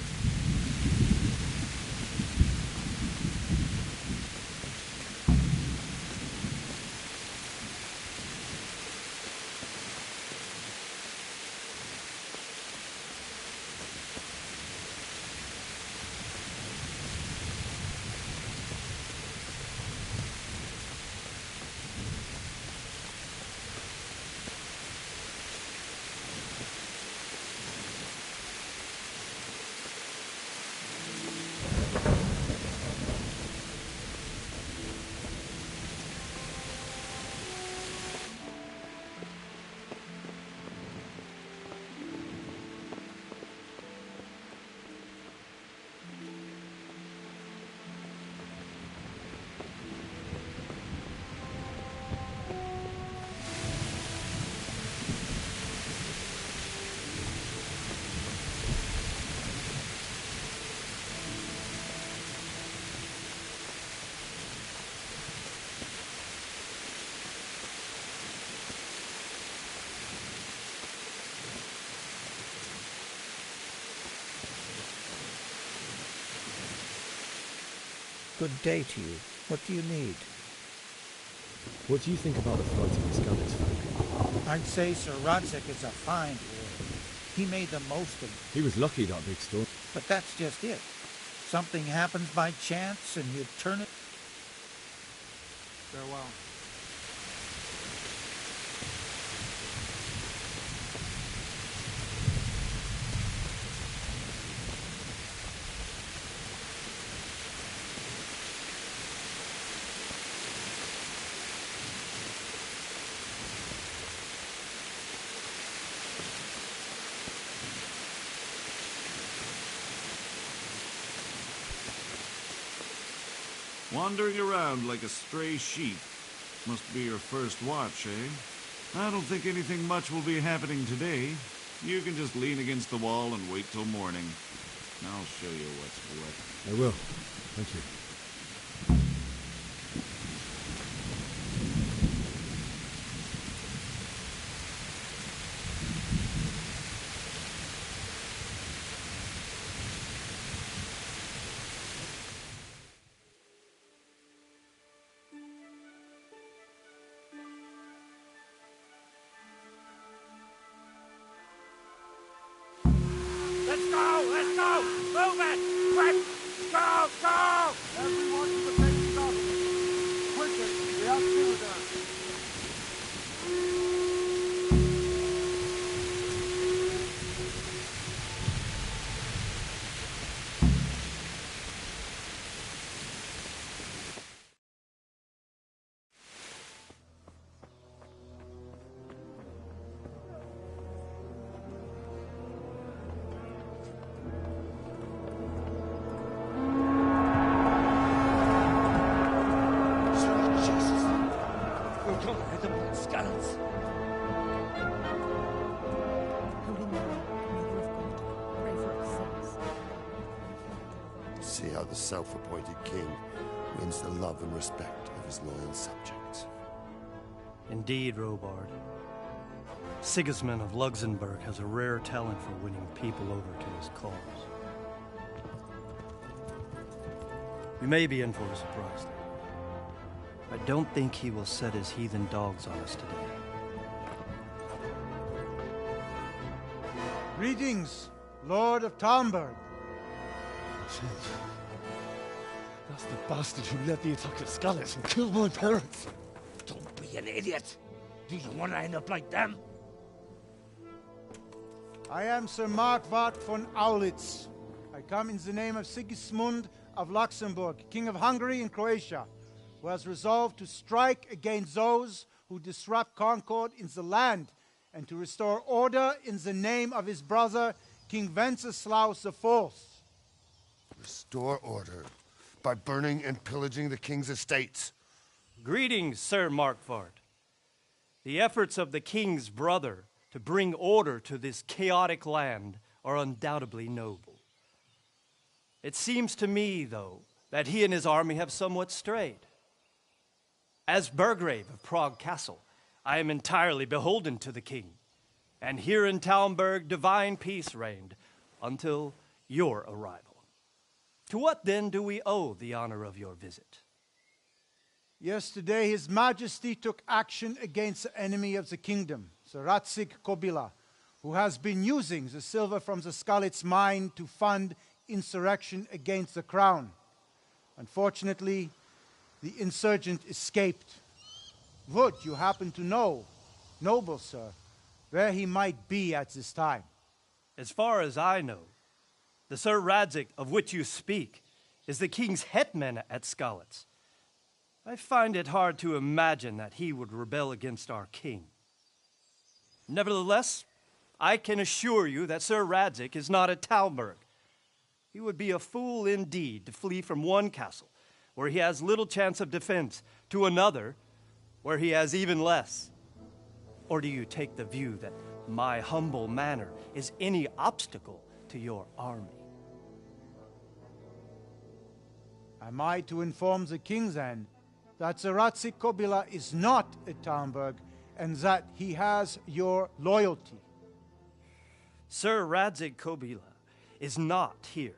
Good day to you. What do you need? What do you think about the fighting the Skalitz folk? I'd say Sir Radzig is a fine warrior. He made the most of it. He was lucky, that big storm. But that's just it. Something happens by chance and you turn it... Farewell. Wandering around like a stray sheep. Must be your first watch, eh? I don't think anything much will be happening today. You can just lean against the wall and wait till morning. I'll show you what's what. I will. Thank you. Let's go! Let's go! Move it! Quick! Go! Go! Everyone to the safety office. Quicker! The outfield down. See how the self-appointed king wins the love and respect of his loyal subjects. Indeed, Robard. Sigismund of Luxembourg has a rare talent for winning people over to his cause. We may be in for a surprise, though. I don't think he will set his heathen dogs on us today. Greetings, Lord of Talmberg. That's the bastard who led the attack at Skalitz and killed my parents. Don't be an idiot. Do you want to end up like them? I am Sir Markvart von Aulitz. I come in the name of Sigismund of Luxembourg, King of Hungary and Croatia, who has resolved to strike against those who disrupt concord in the land and to restore order in the name of his brother, King Wenceslaus IV. Restore order by burning and pillaging the king's estates. Greetings, Sir Markvart. The efforts of the king's brother to bring order to this chaotic land are undoubtedly noble. It seems to me, though, that he and his army have somewhat strayed. As Burgrave of Prague Castle, I am entirely beholden to the king, and here in Talmberg divine peace reigned until your arrival. To what then do we owe the honor of your visit? Yesterday, His Majesty took action against the enemy of the kingdom, Sir Radzig Kobyla, who has been using the silver from the Skalitz mine to fund insurrection against the crown. Unfortunately, the insurgent escaped. Would you happen to know, noble sir, where he might be at this time? As far as I know, the Sir Radzig of which you speak is the king's hetman at Skalitz. I find it hard to imagine that he would rebel against our king. Nevertheless, I can assure you that Sir Radzig is not at Talmberg. He would be a fool indeed to flee from one castle, where he has little chance of defense, to another, where he has even less. Or do you take the view that my humble manner is any obstacle to your army? Am I to inform the king then that Sir Radzig Kobyla is not at Talmberg and that he has your loyalty? Sir Radzig Kobyla is not here,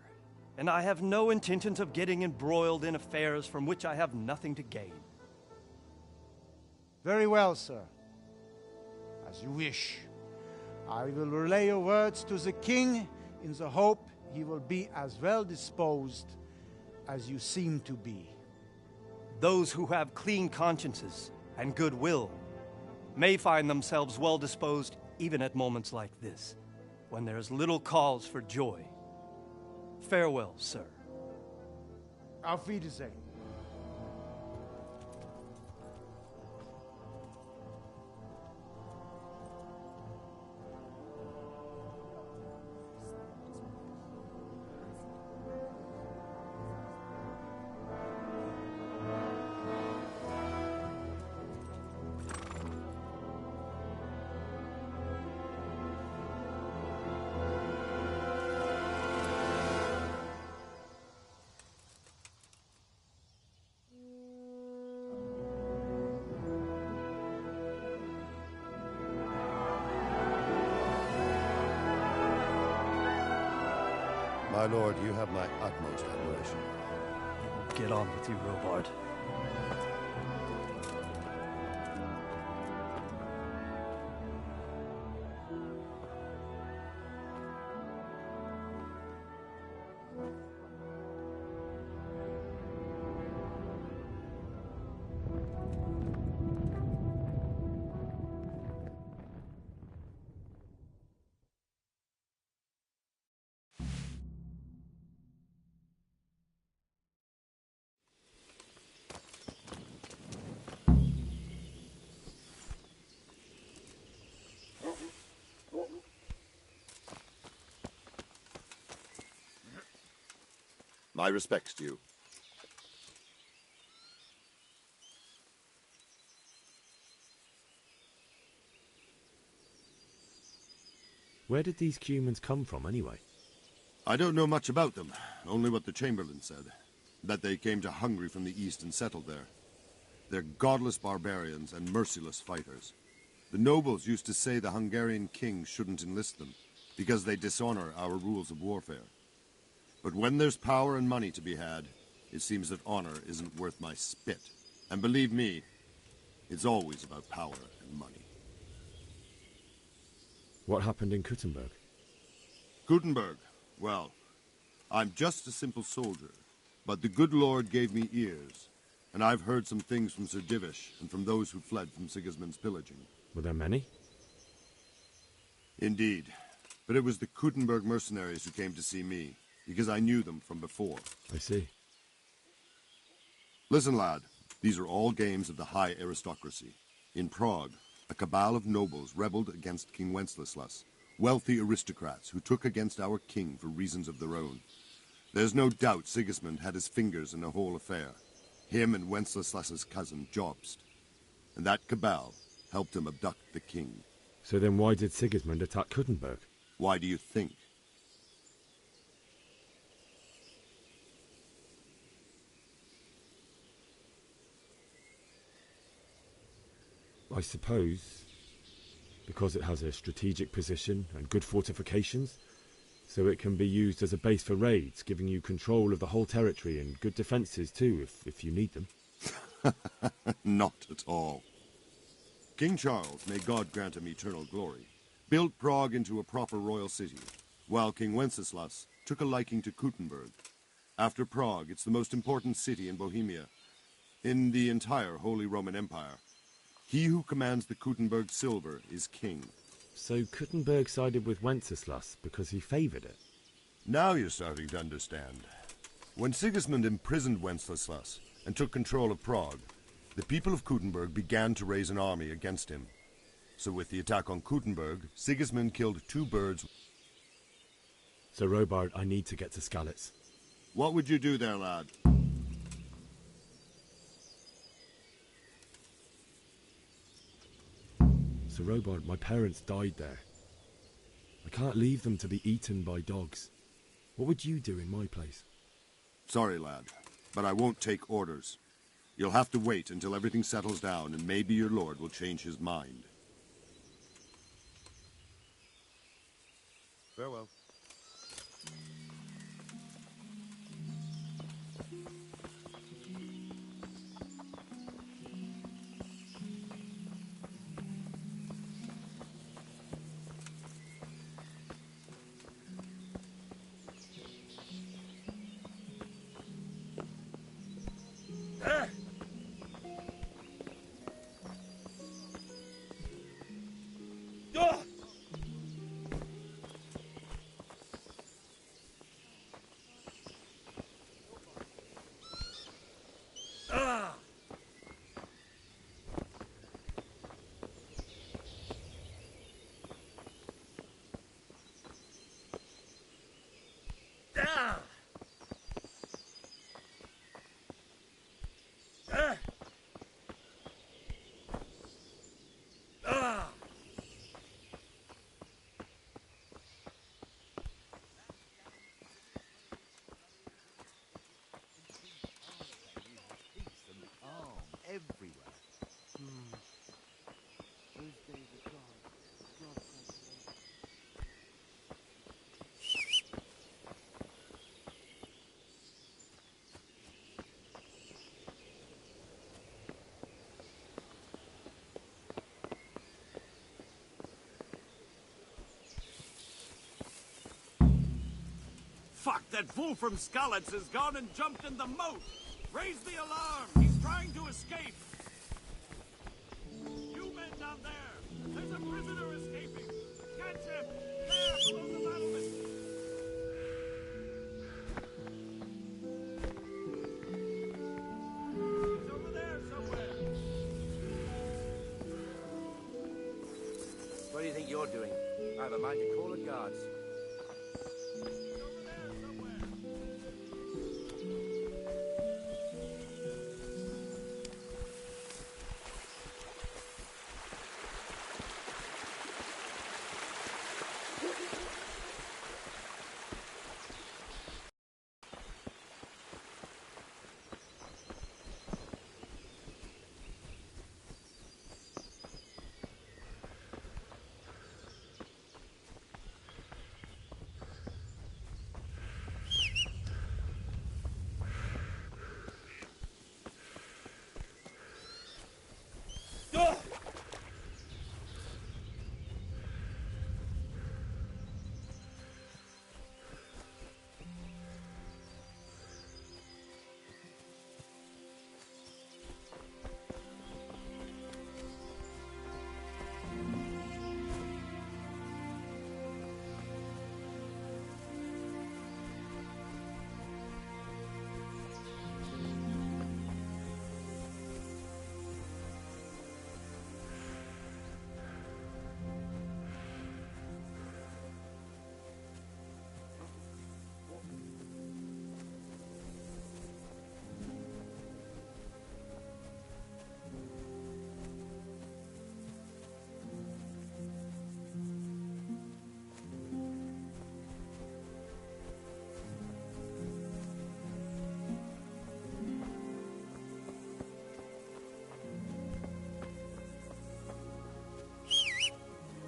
and I have no intentions of getting embroiled in affairs from which I have nothing to gain. Very well, sir. As you wish. I will relay your words to the king in the hope he will be as well disposed as you seem to be. Those who have clean consciences and goodwill may find themselves well disposed even at moments like this, when there is little cause for joy. Farewell, sir. Auf Wiedersehen. My lord, you have my utmost admiration. Get on with you, Robard. My respects to you. Where did these humans come from, anyway? I don't know much about them, only what the Chamberlain said. That they came to Hungary from the east and settled there. They're godless barbarians and merciless fighters. The nobles used to say the Hungarian king shouldn't enlist them, because they dishonor our rules of warfare. But when there's power and money to be had, it seems that honor isn't worth my spit. And believe me, it's always about power and money. What happened in Kuttenberg? Kuttenberg? Well, I'm just a simple soldier, but the good Lord gave me ears, and I've heard some things from Sir Divish and from those who fled from Sigismund's pillaging. Were there many? Indeed, but it was the Kuttenberg mercenaries who came to see me, because I knew them from before. I see. Listen, lad, these are all games of the high aristocracy. In Prague, a cabal of nobles rebelled against King Wenceslas, wealthy aristocrats who took against our king for reasons of their own. There's no doubt Sigismund had his fingers in the whole affair, him and Wenceslas's cousin Jobst. And that cabal helped him abduct the king. So then why did Sigismund attack Kuttenberg? Why do you think? I suppose because it has a strategic position and good fortifications, so it can be used as a base for raids, giving you control of the whole territory and good defences too, if you need them. Not at all. King Charles, may God grant him eternal glory, built Prague into a proper royal city, while King Wenceslas took a liking to Kuttenberg. After Prague, it's the most important city in Bohemia, in the entire Holy Roman Empire. He who commands the Kuttenberg silver is king. So Kuttenberg sided with Wenceslas because he favoured it? Now you're starting to understand. When Sigismund imprisoned Wenceslas and took control of Prague, the people of Kuttenberg began to raise an army against him. So with the attack on Kuttenberg, Sigismund killed 2 birds. So Robard, I need to get to Skalitz. What would you do there, lad? Sir Robard, my parents died there. I can't leave them to be eaten by dogs. What would you do in my place? Sorry, lad, but I won't take orders. You'll have to wait until everything settles down, and maybe your lord will change his mind. Farewell. Fuck, that fool from Skalitz has gone and jumped in the moat! Raise the alarm! He's trying to escape! You men down there! There's a prisoner escaping! Catch him! There, below the battlement! He's over there somewhere! What do you think you're doing? I have a mind to call the guards.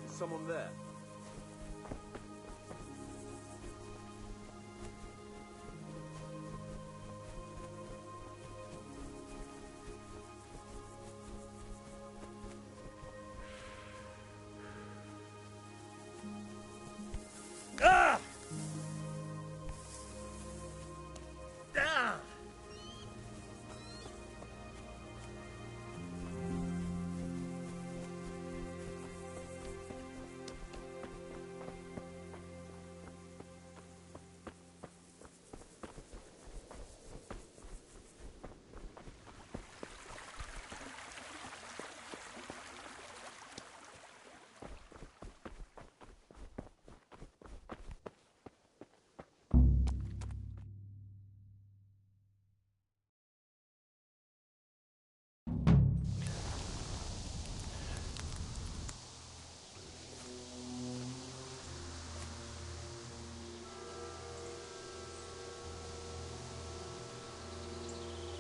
Someone there. Ah! Ah!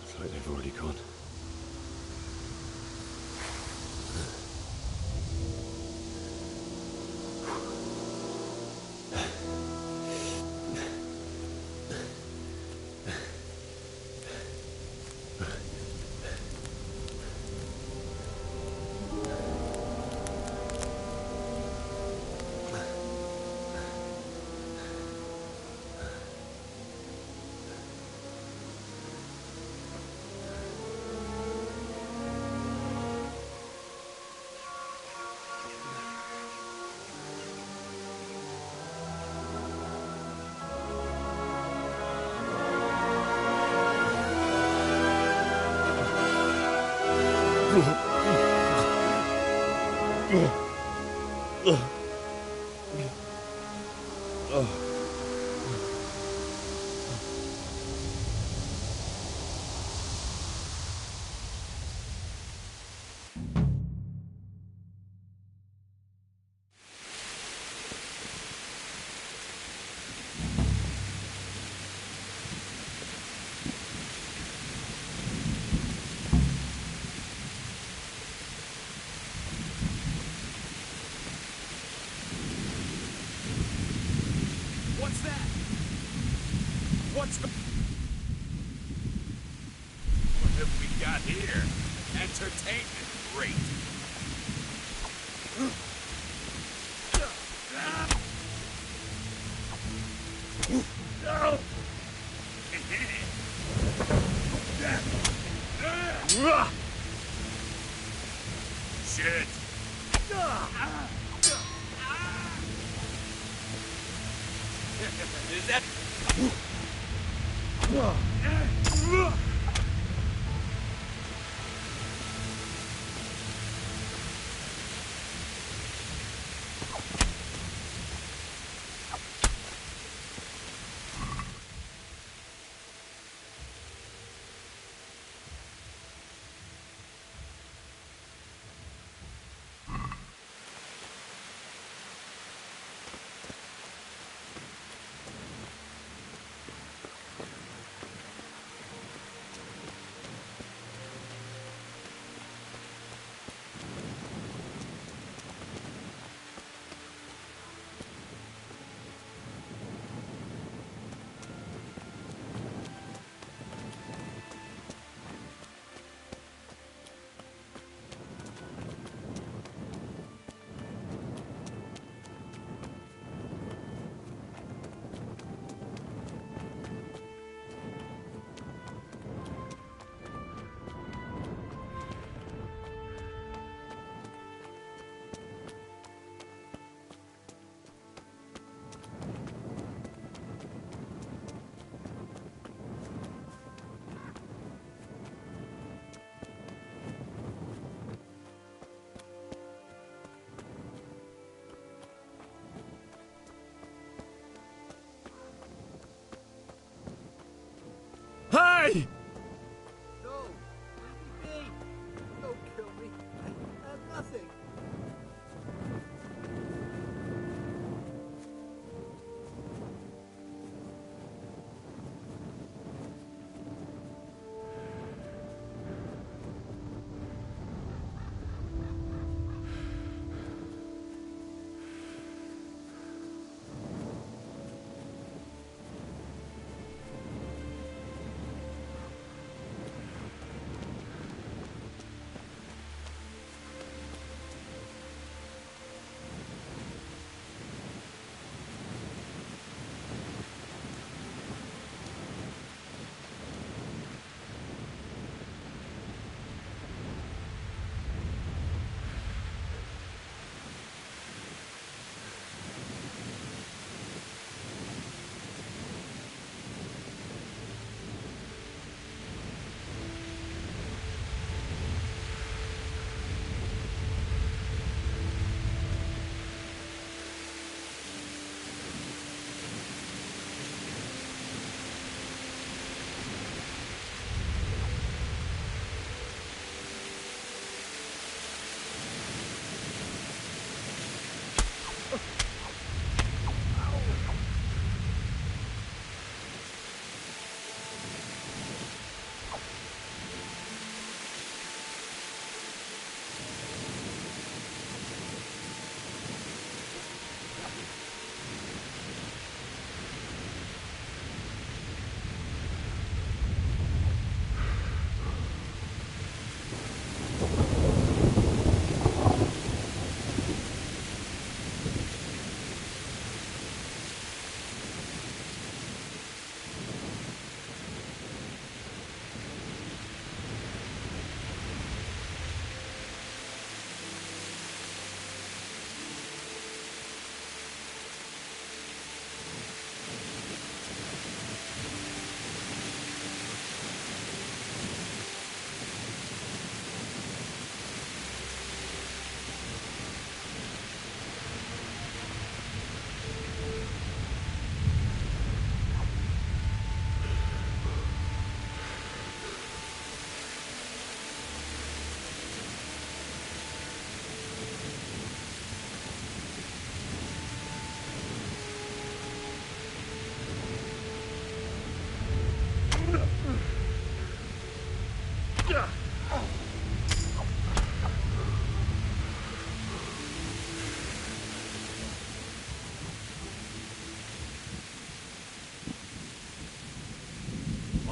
It's like they've already gone. What's that? What's the... What have we got here? Entertainment, great. Oh! Shit! Is that... Hey! No! Leave me! Don't kill me! I have nothing!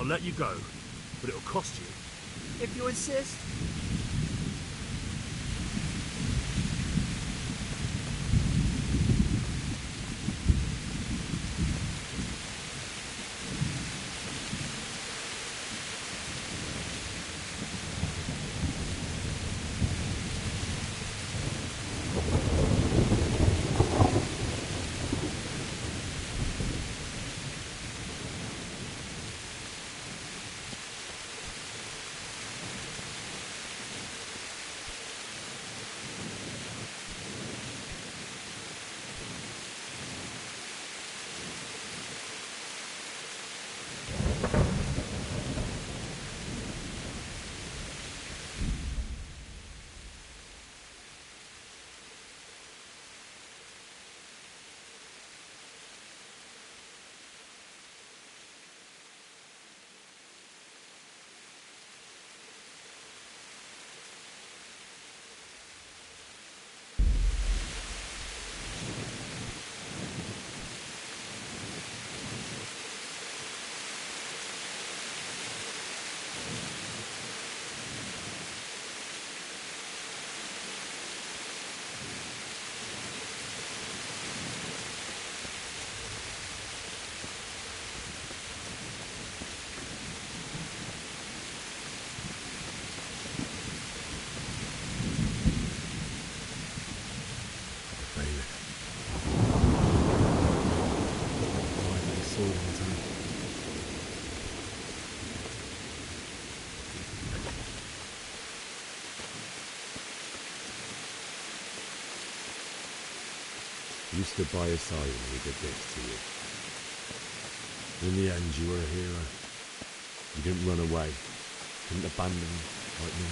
I'll let you go, but it'll cost you. If you insist. You stood by his side when he did this to you. In the end, you were a hero. You didn't run away. Didn't abandon him like me.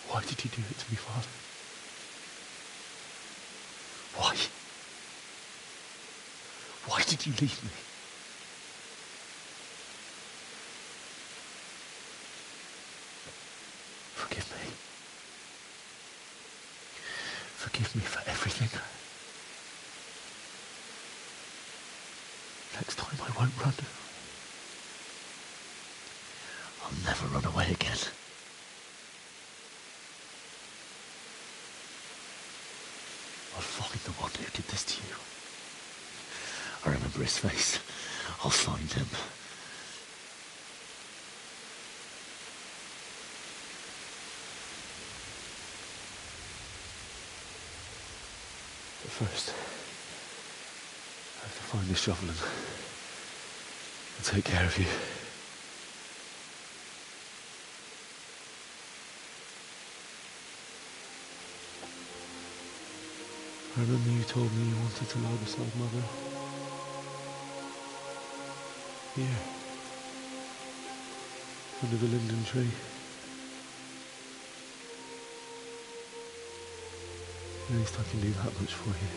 Why did you do it to me, Father? Why? Why did you leave me? Forgive me. Forgive me for everything. Next time I won't run. I'll never run away again. I'll find the one who did this to you. I remember his face. I'll find him. But first, I have to find the shovel and take care of you. I remember you told me you wanted to lie beside Mother. Here. Under the linden tree. At least I can do that much for you.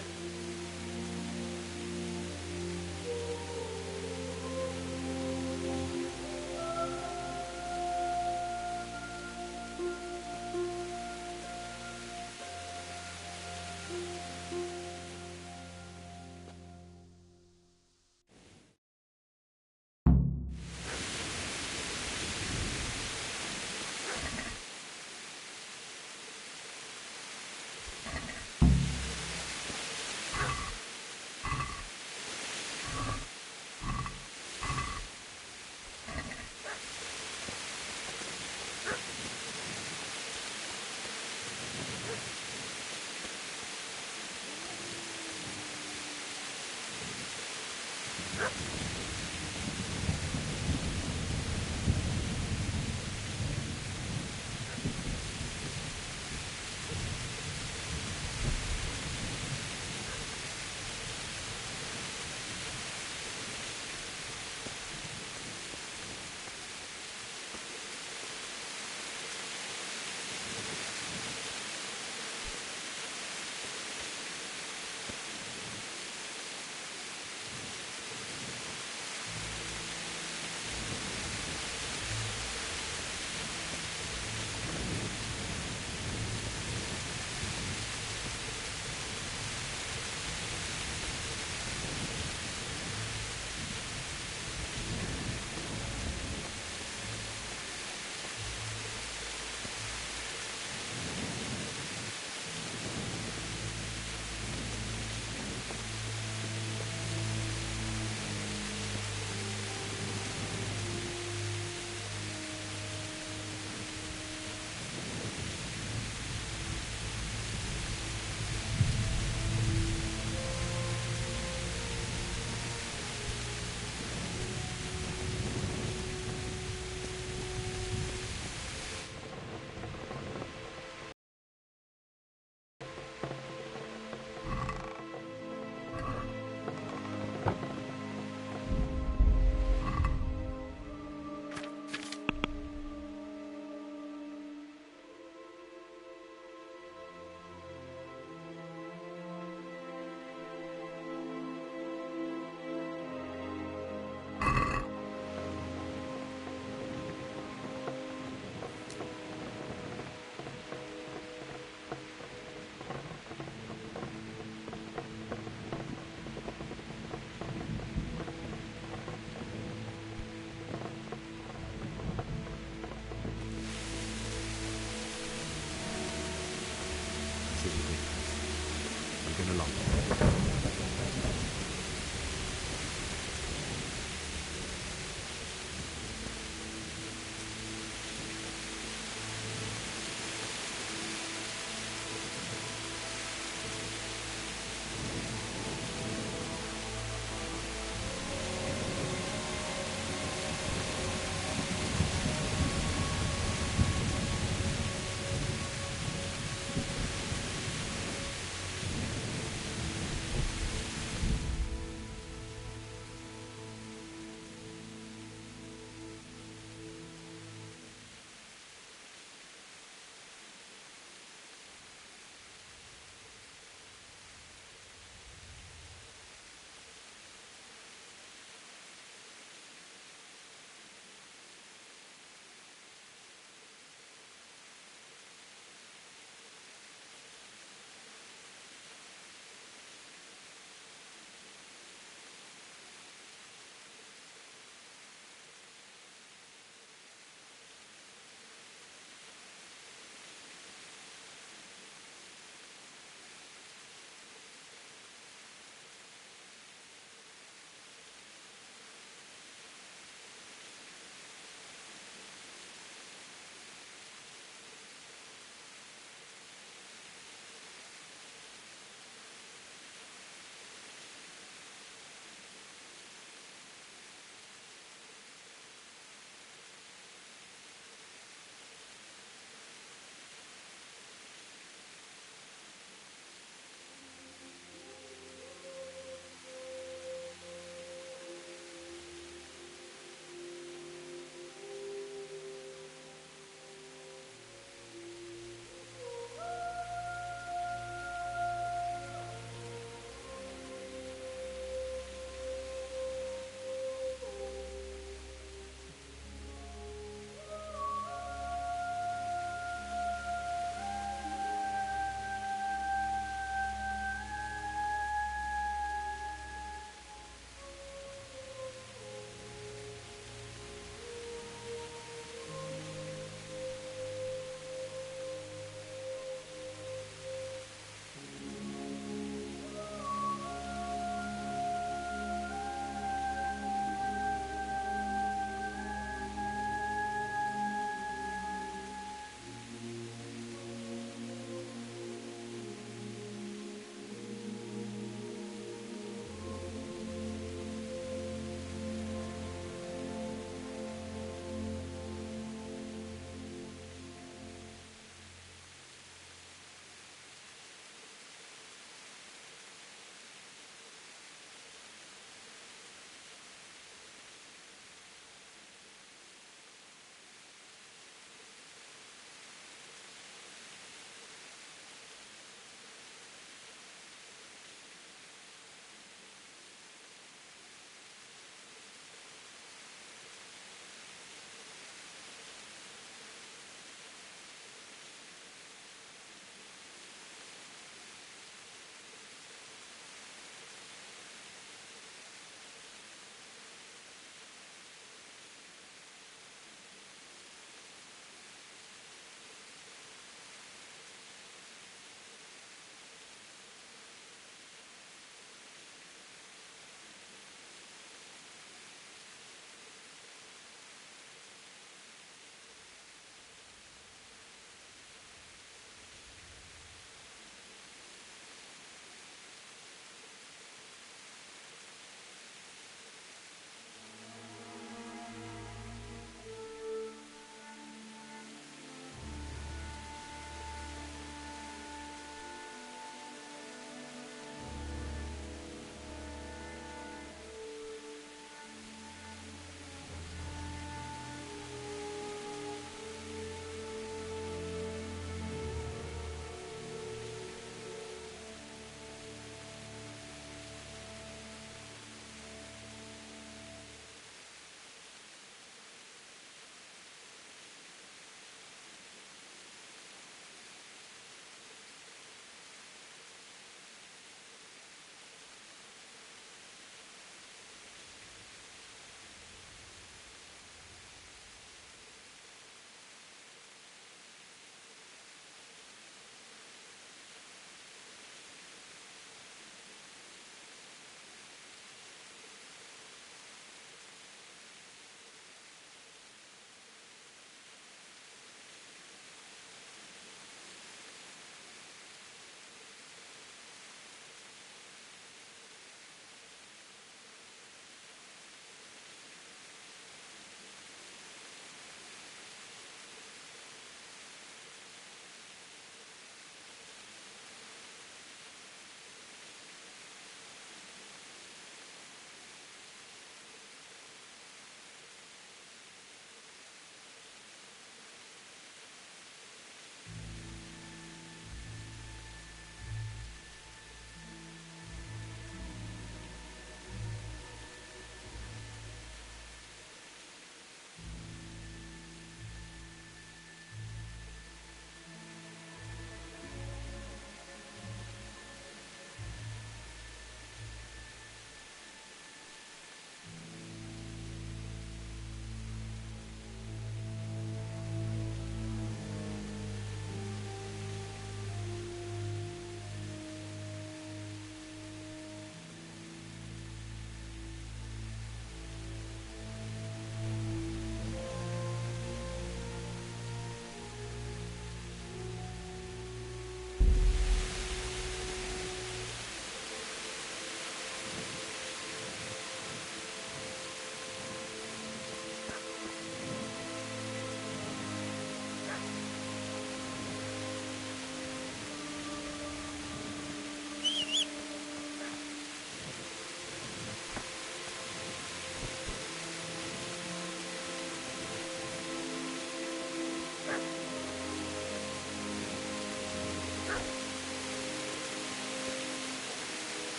taken along.